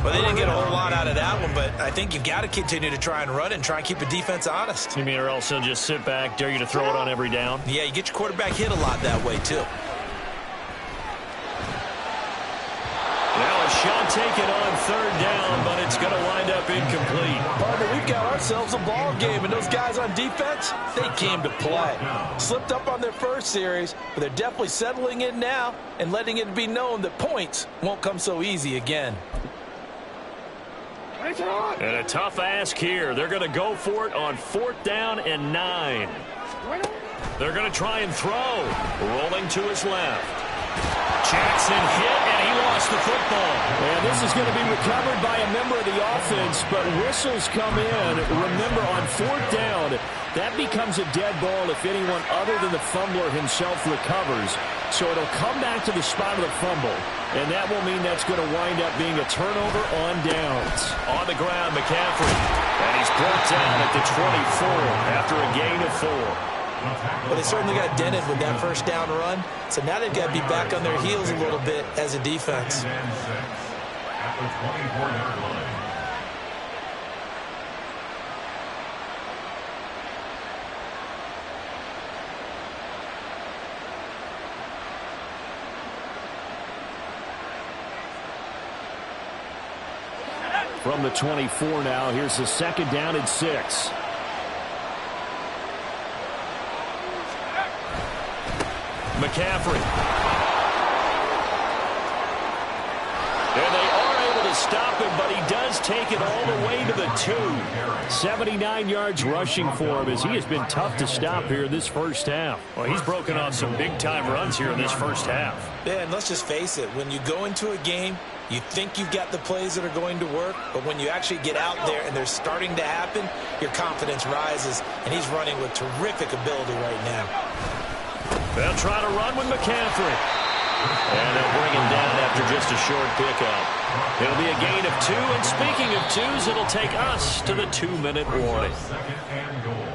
Well, they didn't get a whole lot out of that one, but I think you've got to continue to try and run and try and keep the defense honest. You mean, or else he'll just sit back, dare you to throw it on every down? Yeah, you get your quarterback hit a lot that way, too. Now a shot taken on third down, but it's going to wind up incomplete. Partner, we've got ourselves a ball game, and those guys on defense, they came to play. Slipped up on their first series, but they're definitely settling in now and letting it be known that points won't come so easy again. And a tough ask here. They're going to go for it on 4th down and 9. They're going to try and throw. Rolling to his left. Jackson hit, and he lost the football. And this is going to be recovered by a member of the offense, but whistles come in. Remember, on 4th down, that becomes a dead ball if anyone other than the fumbler himself recovers. So it'll come back to the spot of the fumble, and that will mean that's going to wind up being a turnover on downs. On the ground, McCaffrey, and he's brought down at the 24 after a gain of 4. But they certainly got dented with that first down run, so now they've got to be back on their heels a little bit as a defense. At the 24-yard line. From the 24 now, here's the 2nd down and 6. McCaffrey. And they are able to stop him, but he does take it all the way to the 2. 79 yards rushing for him as he has been tough to stop here in this first half. Well, he's broken off some big-time runs here in this first half. Yeah, and let's just face it, when you go into a game, you think you've got the plays that are going to work, but when you actually get out there and they're starting to happen, your confidence rises, and he's running with terrific ability right now. They'll try to run with McCaffrey. And they'll bring him down after just a short pickup. It'll be a gain of 2, and speaking of 2s, it'll take us to the 2-minute warning. 2nd and goal.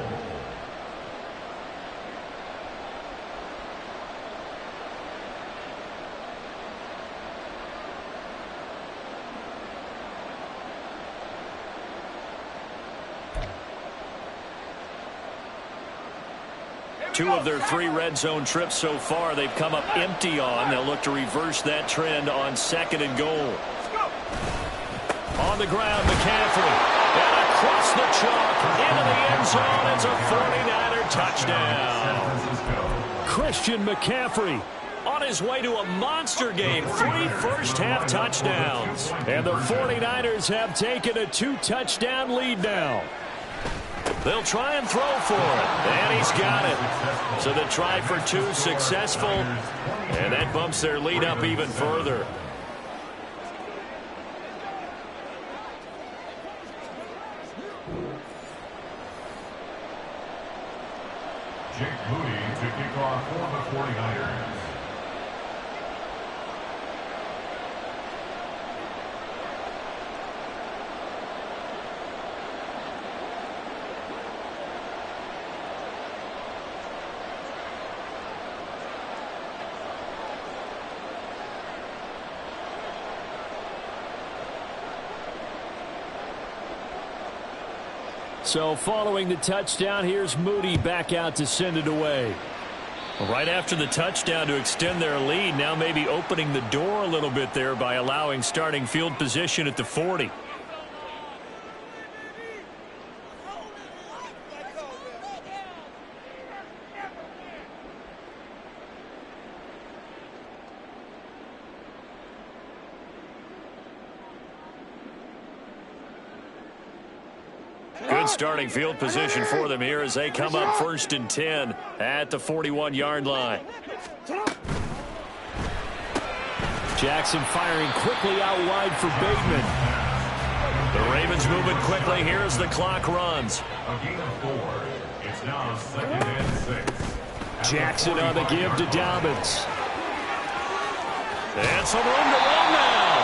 Two of their 3 red zone trips so far they've come up empty on. They'll look to reverse that trend on 2nd and goal. On the ground, McCaffrey. And across the chalk into the end zone. It's a 49er touchdown. Christian McCaffrey on his way to a monster game. 3 first-half touchdowns. And the 49ers have taken a 2-touchdown lead now. They'll try and throw for it, and he's got it. So the try for 2 successful, and that bumps their lead up even further. Jake Moody to kick off for the 49ers. So following the touchdown, here's Moody back out to send it away. Right after the touchdown to extend their lead, now maybe opening the door a little bit there by allowing starting field position at the 40. Good starting field position for them here as they come up 1st and 10 at the 41-yard line. Jackson firing quickly out wide for Bateman. The Ravens moving quickly here as the clock runs. A gain of 4. It's now 2nd and 6. Jackson on the give to Dobbins. And some room to run now.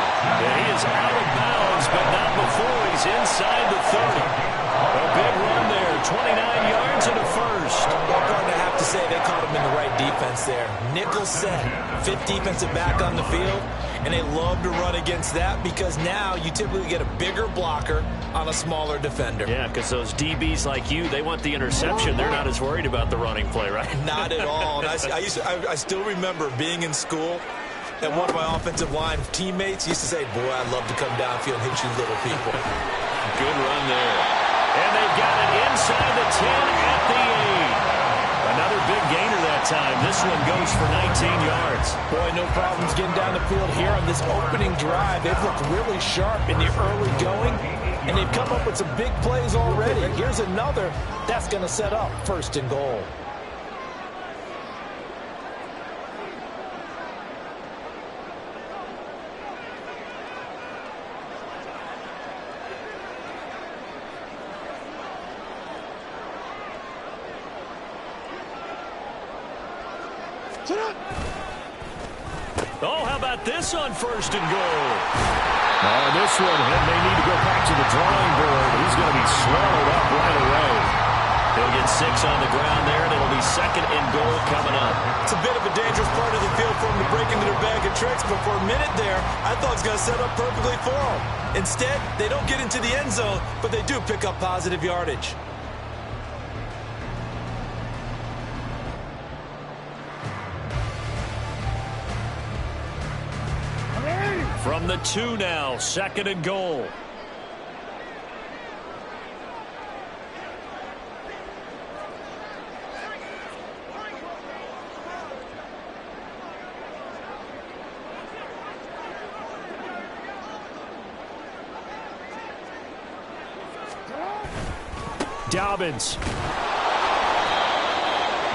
And he is out of bounds, but not before he's inside the 30. A big run there, 29 yards and a first. Well, partner, I have to say they caught him in the right defense there. Nickel set, 5th defensive back on the field, and they love to run against that because now you typically get a bigger blocker on a smaller defender. Yeah, because those DBs like you, they want the interception. They're not as worried about the running play, right? Not at all. And I still remember being in school, And one of my offensive line teammates used to say, boy, I'd love to come downfield and hit you little people. Good run there. And they've got it inside the 10 at the 8. Another big gainer that time. This one goes for 19 yards. Boy, no problems getting down the field here on this opening drive. They've looked really sharp in the early going, and they've come up with some big plays already. Here's another that's going to set up 1st and goal. Oh, how about this on 1st and goal? Oh, this one may need to go back to the drawing board. He's going to be swallowed up right away. He'll get 6 on the ground there, and it'll be 2nd and goal coming up. It's a bit of a dangerous part of the field for them to break into their bag of tricks, but for a minute there, I thought it was going to set up perfectly for them. Instead, they don't get into the end zone, but they do pick up positive yardage. From the 2 now, 2nd and goal. Dobbins.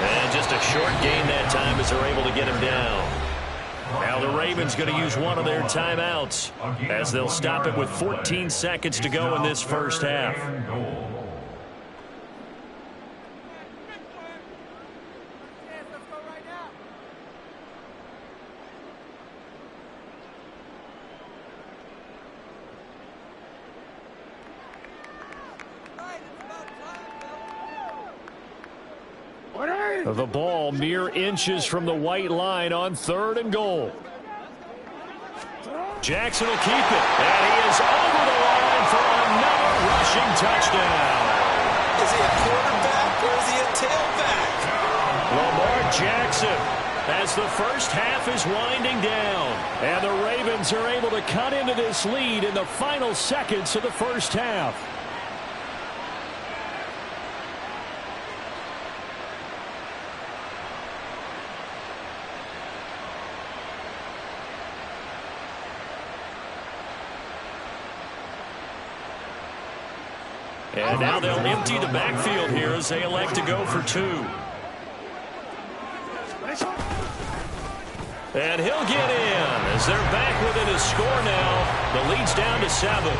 And just a short gain that time as they're able to get him down. Now the Ravens going to use one of their timeouts as they'll stop it with 14 seconds to go in this first half. The ball mere inches from the white line on 3rd and goal. Jackson will keep it, and he is over the line for another rushing touchdown. Is he a quarterback or is he a tailback? Lamar Jackson, as the first half is winding down, and the Ravens are able to cut into this lead in the final seconds of the first half. And now they'll empty the backfield here as they elect to go for 2. And he'll get in as they're back within a score now. The lead's down to 7.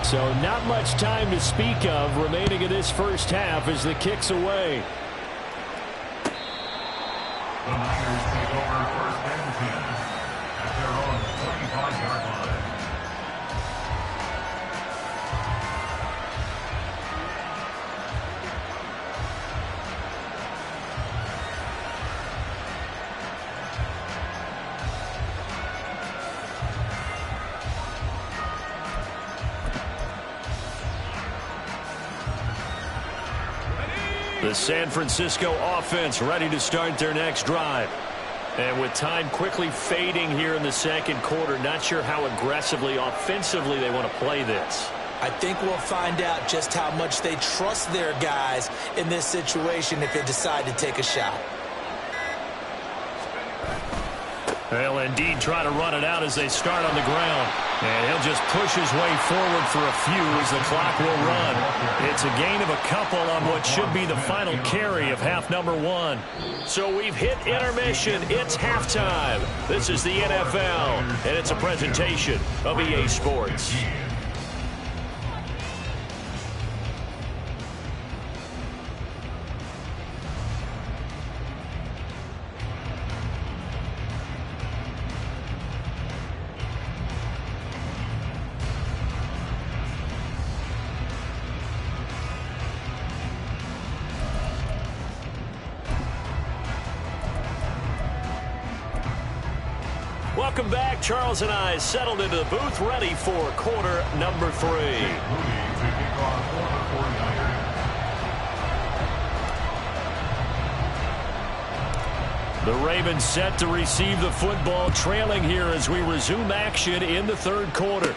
So not much time to speak of remaining in this first half as the kick's away. The Niners take over 1st and 10 at their own 25-yard line. The San Francisco offense ready to start their next drive. And with time quickly fading here in the second quarter, not sure how aggressively, offensively they want to play this. I think we'll find out just how much they trust their guys in this situation if they decide to take a shot. They'll indeed try to run it out as they start on the ground. And he'll just push his way forward for a few as the clock will run. It's a gain of a couple on what should be the final carry of half number 1. So we've hit intermission. It's halftime. This is the NFL, and it's a presentation of EA Sports. Welcome back. Charles and I settled into the booth, ready for quarter number 3. The Ravens set to receive the football, trailing here as we resume action in the third quarter.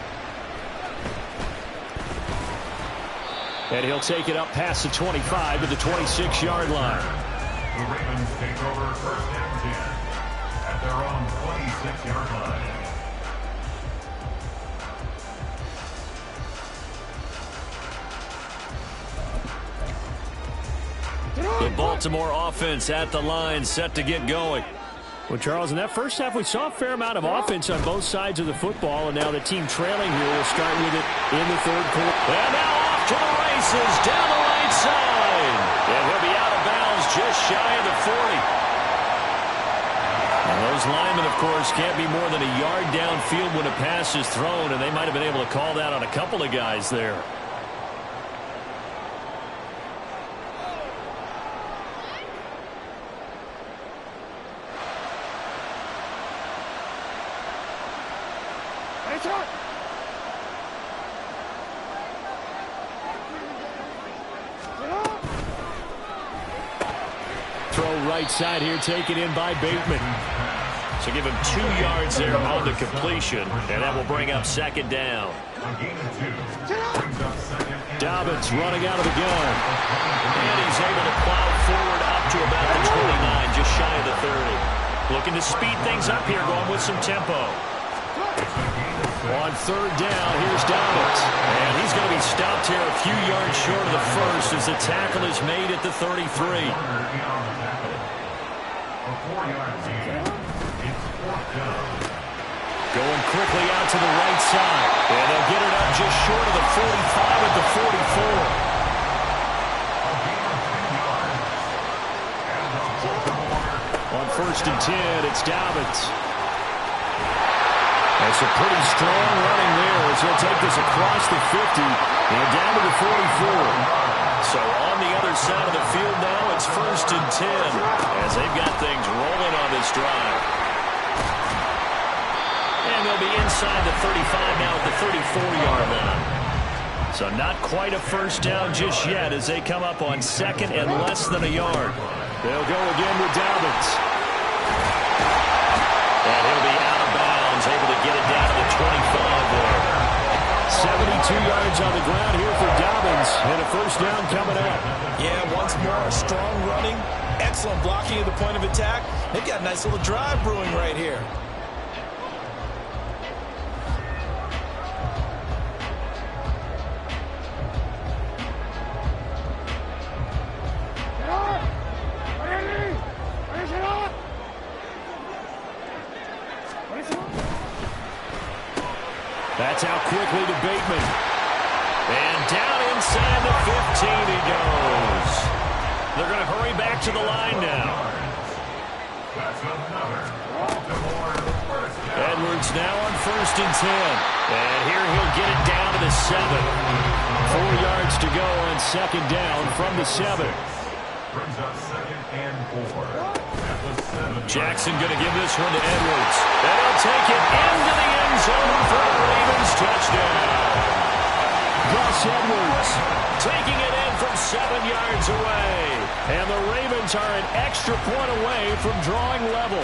And he'll take it up past the 25 to the 26-yard line. The Ravens take over first and 10 at their own 26-yard line. The Baltimore offense at the line, set to get going. Well, Charles, in that first half, we saw a fair amount of offense on both sides of the football, and now the team trailing here will start with it in the third quarter. And now off to the races, down the right side. And he'll be out of bounds just shy of the 40. And those linemen, of course, can't be more than a yard downfield when a pass is thrown, and they might have been able to call that on a couple of guys there. Throw right side here, taken in by Bateman. So give him 2 yards there on the completion, and that will bring up second down. Dobbins running out of the gun. And he's able to plow forward up to about the 29, just shy of the 30. Looking to speed things up here, going with some tempo. On third down, here's Dobbins. And he's going to be stopped here a few yards short of the first as the tackle is made at the 33. Going quickly out to the right side. And they'll get it up just short of the 45 at the 44. On first and 10, it's Dobbins. That's a pretty strong running there as he'll take this across the 50 and down to the 44. So on the other side of the field now, it's first and 10 as they've got things rolling on this drive. And they'll be inside the 35 now at the 34-yard line. So not quite a first down just yet as they come up on second and less than a yard. They'll go again with Dobbins. And he'll be out of bounds, able to get it down to the 25 there. 72 yards on the ground here for Dobbins, and a first down coming up. Yeah, once more, strong running, excellent blocking at the point of attack. They've got a nice little drive brewing right here. That's out quickly to Bateman. And down inside the 15 he goes. They're going to hurry back to the line now. Edwards now on first and 10. And here he'll get it down to the 7. 4 yards to go on second down from the 7. Brings up second and 4. Jackson going to give this one to Edwards. And he'll take it into the end zone for a Ravens touchdown. Gus Edwards taking it in from 7 yards away. And the Ravens are an extra point away from drawing level.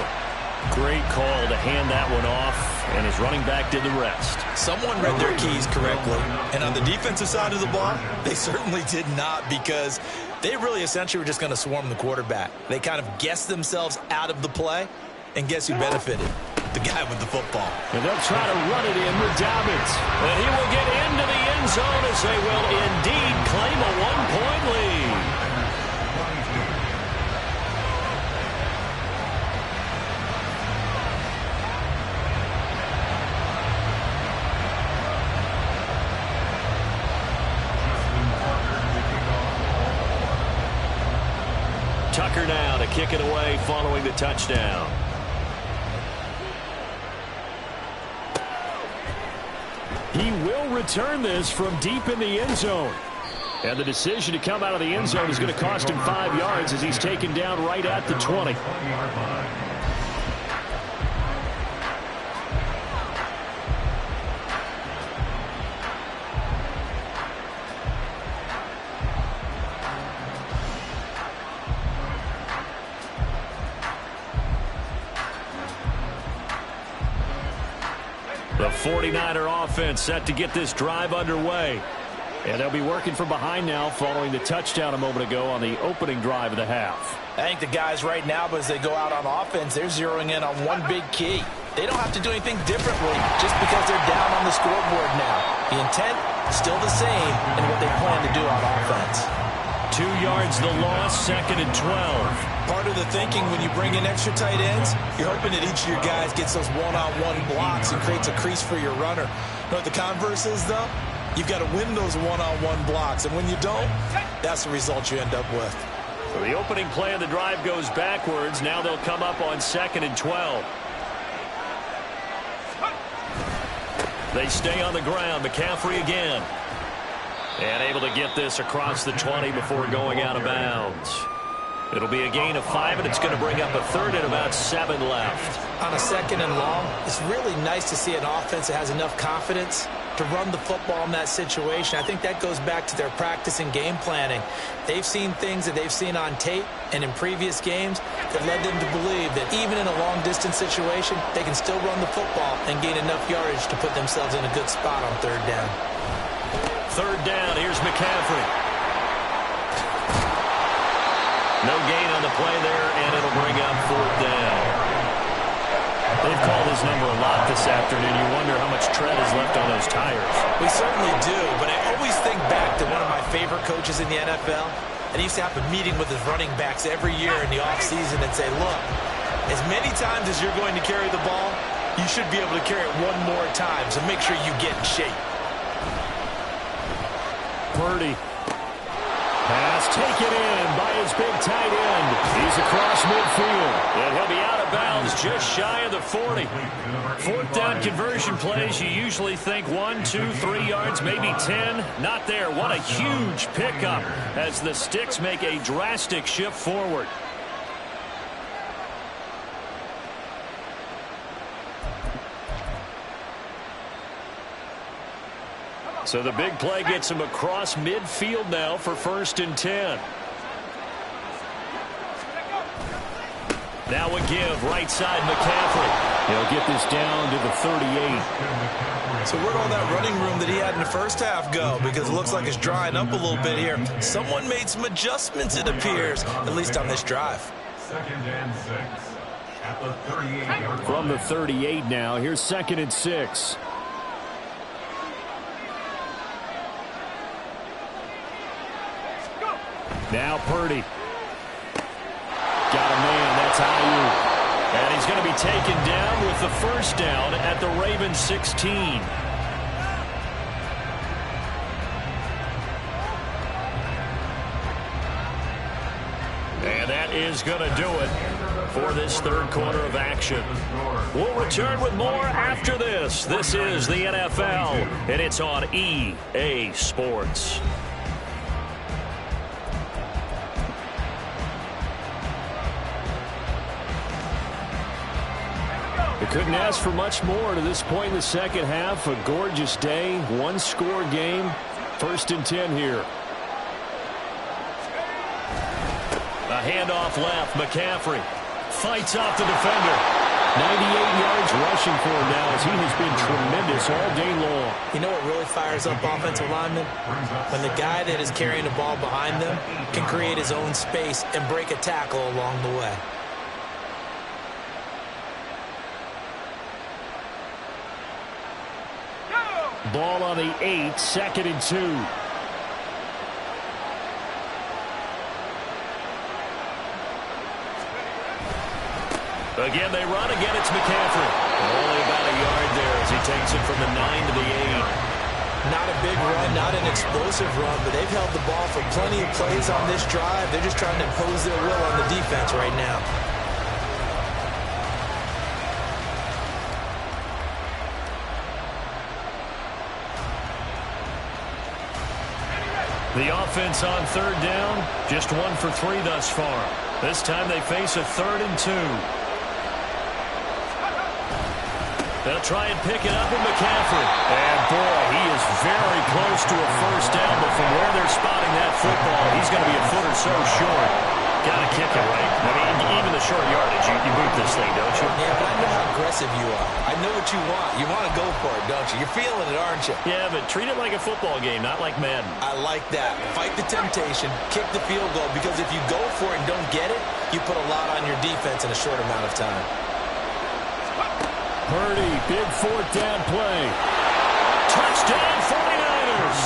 Great call to hand that one off, and his running back did the rest. Someone read their keys correctly. And on the defensive side of the ball, they certainly did not, because they really essentially were just going to swarm the quarterback. They kind of guessed themselves out of the play, and guess who benefited? The guy with the football. And they'll try to run it in with Dobbins. And he will get into the end zone as they will indeed claim a 1-point lead. Tucker now to kick it away following the touchdown. He will return this from deep in the end zone. And the decision to come out of the end zone is going to cost him 5 yards as he's taken down right at the 20. The 49er offense set to get this drive underway. And they'll be working from behind now following the touchdown a moment ago on the opening drive of the half. I think the guys right now, as they go out on offense, they're zeroing in on one big key. They don't have to do anything differently just because they're down on the scoreboard now. The intent, still the same in what they plan to do on offense. 2 yards the loss, 2nd and 12. Part of the thinking when you bring in extra tight ends, you're hoping that each of your guys gets those one-on-one blocks and creates a crease for your runner. You know what the converse is, though? You've got to win those one-on-one blocks, and when you don't, that's the result you end up with. So the opening play of the drive goes backwards. Now they'll come up on 2nd and 12. They stay on the ground. McCaffrey again. And able to get this across the 20 before going out of bounds. It'll be a gain of 5, and it's going to bring up a 3rd and about 7 left. On a 2nd and long, it's really nice to see an offense that has enough confidence to run the football in that situation. I think that goes back to their practice and game planning. They've seen things that they've seen on tape and in previous games that led them to believe that even in a long-distance situation, they can still run the football and gain enough yardage to put themselves in a good spot on 3rd down. 3rd down, here's McCaffrey. No gain on the play there, and it'll bring up 4th down. They've called his number a lot this afternoon. You wonder how much tread is left on those tires. We certainly do, but I always think back to one of my favorite coaches in the NFL, and he used to have a meeting with his running backs every year in the offseason and say, look, as many times as you're going to carry the ball, you should be able to carry it one more time, so make sure you get in shape. Purdy. Pass taken in by his big tight end. He's across midfield. And he'll be out of bounds just shy of the 40. 4th down conversion plays, you usually think 1, 2, 3 yards, maybe 10. Not there. What a huge pickup as the Sticks make a drastic shift forward. So the big play gets him across midfield now for 1st and 10. Now a give, right side McCaffrey. He'll get this down to the 38. So where'd all that running room that he had in the first half go? Because it looks like it's drying up a little bit here. Someone made some adjustments, it appears, at least on this drive. 2nd and 6 at the 38-yard line. From the 38 now, here's 2nd and 6. Now Purdy. Got a man. That's Ayuk. And he's going to be taken down with the 1st down at the Ravens 16. And that is going to do it for this 3rd quarter of action. We'll return with more after this. This is the NFL, and it's on EA Sports. They couldn't ask for much more to this point in the 2nd half. A gorgeous day, 1-score game. 1st and 10 here. A handoff left. McCaffrey fights off the defender. 98 yards rushing for him now as he has been tremendous all day long. You know what really fires up offensive linemen? When the guy that is carrying the ball behind them can create his own space and break a tackle along the way. Ball on the 8, 2nd and 2. Again, they run. Again, it's McCaffrey. Only about a yard there as he takes it from the 9 to the 8. Not a big run, not an explosive run, but they've held the ball for plenty of plays on this drive. They're just trying to impose their will on the defense right now. The offense on 3rd down, just 1 for 3 thus far. This time they face a 3rd and 2. They'll try and pick it up with McCaffrey. And boy, he is very close to a 1st down, but from where they're spotting that football, he's going to be a foot or so short. Got to kick it, right? I mean, even the short yardage, you move keep this thing, don't you? Yeah, but I know how aggressive you are. I know what you want. You want to go for it, don't you? You're feeling it, aren't you? Yeah, but treat it like a football game, not like Madden. I like that. Fight the temptation, kick the field goal, because if you go for it and don't get it, you put a lot on your defense in a short amount of time. Purdy, big fourth down play. Touchdown 49ers!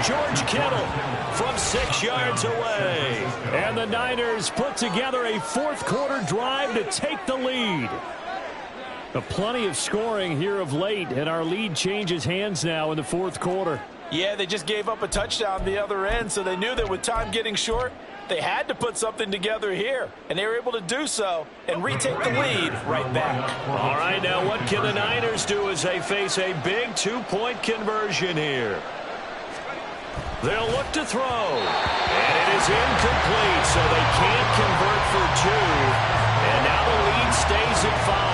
George Kittle from 6 yards away. And the Niners put together a fourth-quarter drive to take the lead. Plenty of scoring here of late, and our lead changes hands now in the fourth quarter. Yeah, they just gave up a touchdown the other end, so they knew that with time getting short, they had to put something together here, and they were able to do so and retake the lead right back. All right, now what can the Niners do as they face a big two-point conversion here? They'll look to throw, and it is incomplete, so they can't convert for two, and now the lead stays at 5.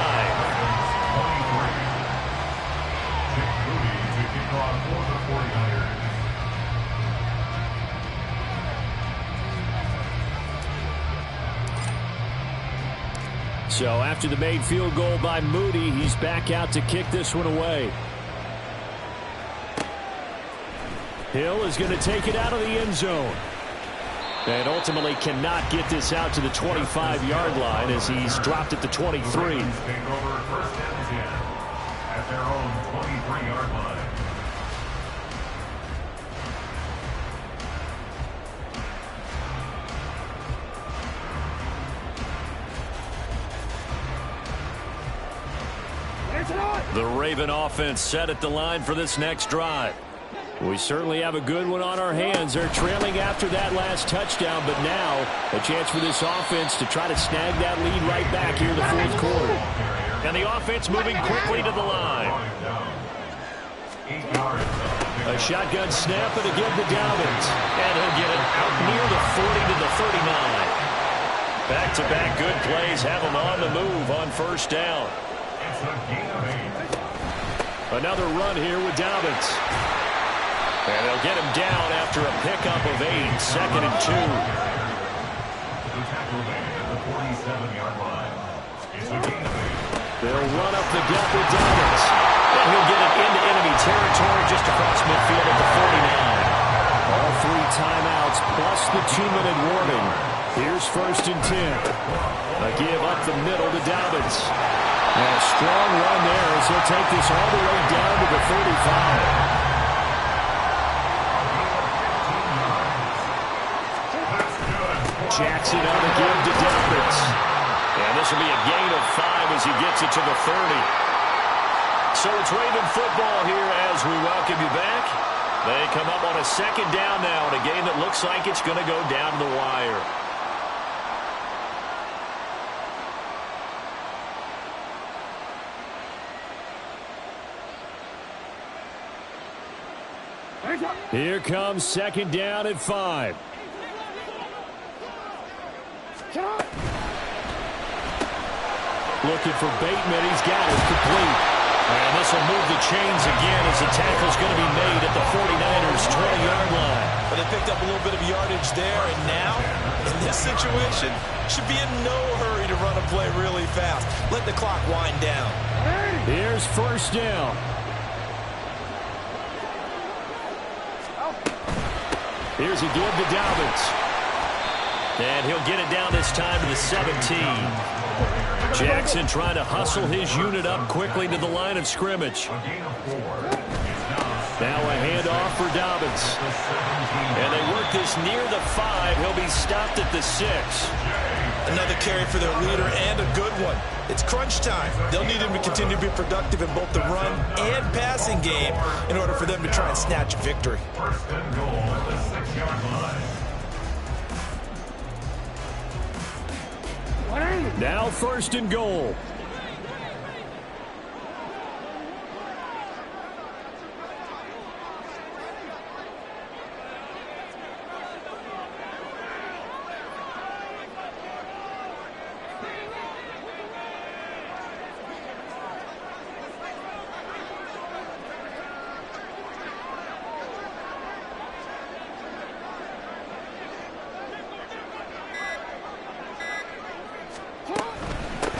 So after the made field goal by Moody, he's back out to kick this one away. Hill is going to take it out of the end zone. And ultimately cannot get this out to the 25-yard line as he's dropped at the 23. Take over first and 10 at their own 23-yard line. The Raven offense set at the line for this next drive. We certainly have a good one on our hands. They're trailing after that last touchdown, but now a chance for this offense to try to snag that lead right back here in the fourth quarter. And the offense moving quickly to the line. A shotgun snap and again to Dobbins. And he'll get it out near the 40 to the 39. Back-to-back good plays have him on the move on first down. Another run here with Dobbins. And they'll get him down after a pickup of 8, 2nd and 2. They'll run up the gut with Dobbins. And he'll get it into enemy territory just across midfield at the 49. All 3 timeouts plus the 2-minute warning. Here's first and 10. A give up the middle to Dobbins. And a strong run there as he'll take this all the way down to the 35. Jackson on the give to Dobbins. And this will be a gain of 5 as he gets it to the 30. So it's Raven football here as we welcome you back. They come up on a second down now in a game that looks like it's going to go down to the wire. Here comes second down at 5. Looking for Bateman. He's got it complete. And this will move the chains again as the tackle's going to be made at the 49ers' 20-yard line. But they picked up a little bit of yardage there, and now, in this situation, should be in no hurry to run a play really fast. Let the clock wind down. Here's first down. Here's a give to Dobbins. And he'll get it down this time to the 17. Jackson trying to hustle his unit up quickly to the line of scrimmage. Now a handoff for Dobbins. And they work this near the 5. He'll be stopped at the 6. Another carry for their leader and a good one. It's crunch time. They'll need him to continue to be productive in both the run and passing game in order for them to try and snatch a victory. First and goal at the 6-yard line. Now first and goal.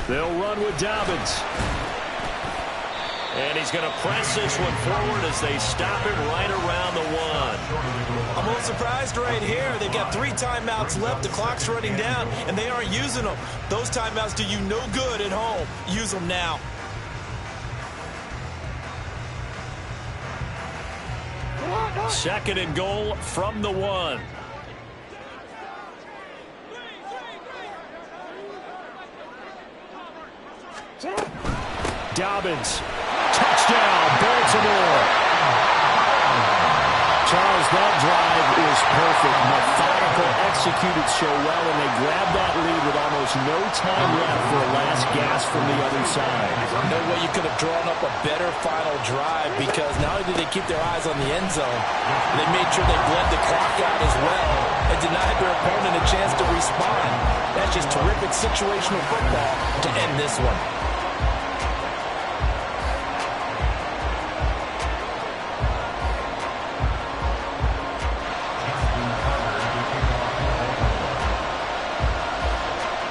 They'll run with Dobbins. And he's going to press this one forward as they stop it right around the 1. I'm a little surprised right here. They've got 3 timeouts left. The clock's running down, and they aren't using them. Those timeouts do you no good at home. Use them now. Second and goal from the 1. Dobbins. Touchdown, Baltimore. Charles, that drive is perfect. Methodical, executed so well, and they grabbed that lead with almost no time left for a last gasp from the other side. No way you could have drawn up a better final drive, because not only did they keep their eyes on the end zone, they made sure they bled the clock out as well and denied their opponent a chance to respond. That's just terrific situational football to end this one.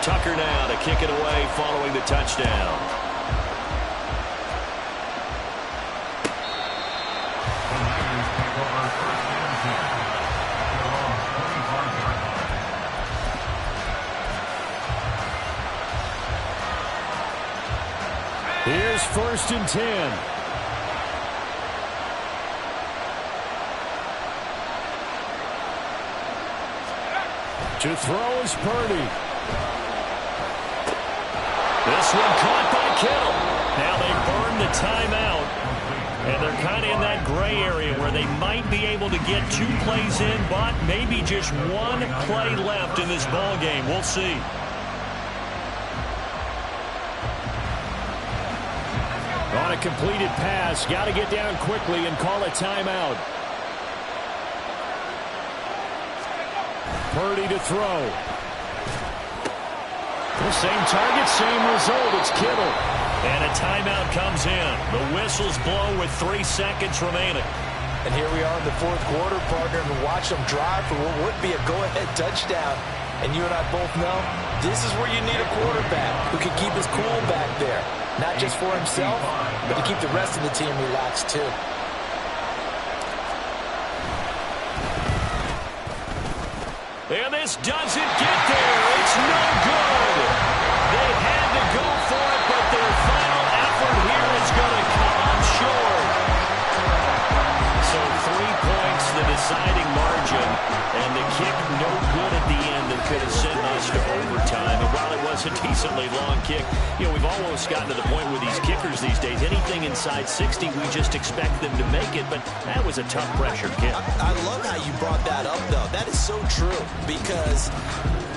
Tucker now to kick it away following the touchdown. Here's 1st and 10. To throw is Purdy. This one caught by Kittle. Now they burn the timeout, and they're kind of in that gray area where they might be able to get 2 plays in, but maybe just 1 play left in this ball game. We'll see. On a completed pass, got to get down quickly and call a timeout. Purdy to throw. The same target, same result. It's Kittle. And a timeout comes in. The whistle's blown with 3 seconds remaining. And here we are in the 4th quarter, partner, and watch them drive for what would be a go-ahead touchdown. And you and I both know this is where you need a quarterback who can keep his cool back there. Not just for himself, but to keep the rest of the team relaxed too. And this doesn't get there. It's no good. They had to go for it, but their final effort here is going to come up short. So 3 points, the deciding margin, and the kick no good at the end that could have sent us to overtime. And while it was a decently long kick, you know, we've almost gotten to the point with these kickers these days, anything inside 60, we just expect them to make it, but that was a tough pressure kick. I love how you brought that up, though. That is so true, because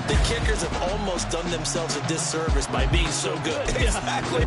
the kickers have almost done themselves a disservice by being so good. Exactly.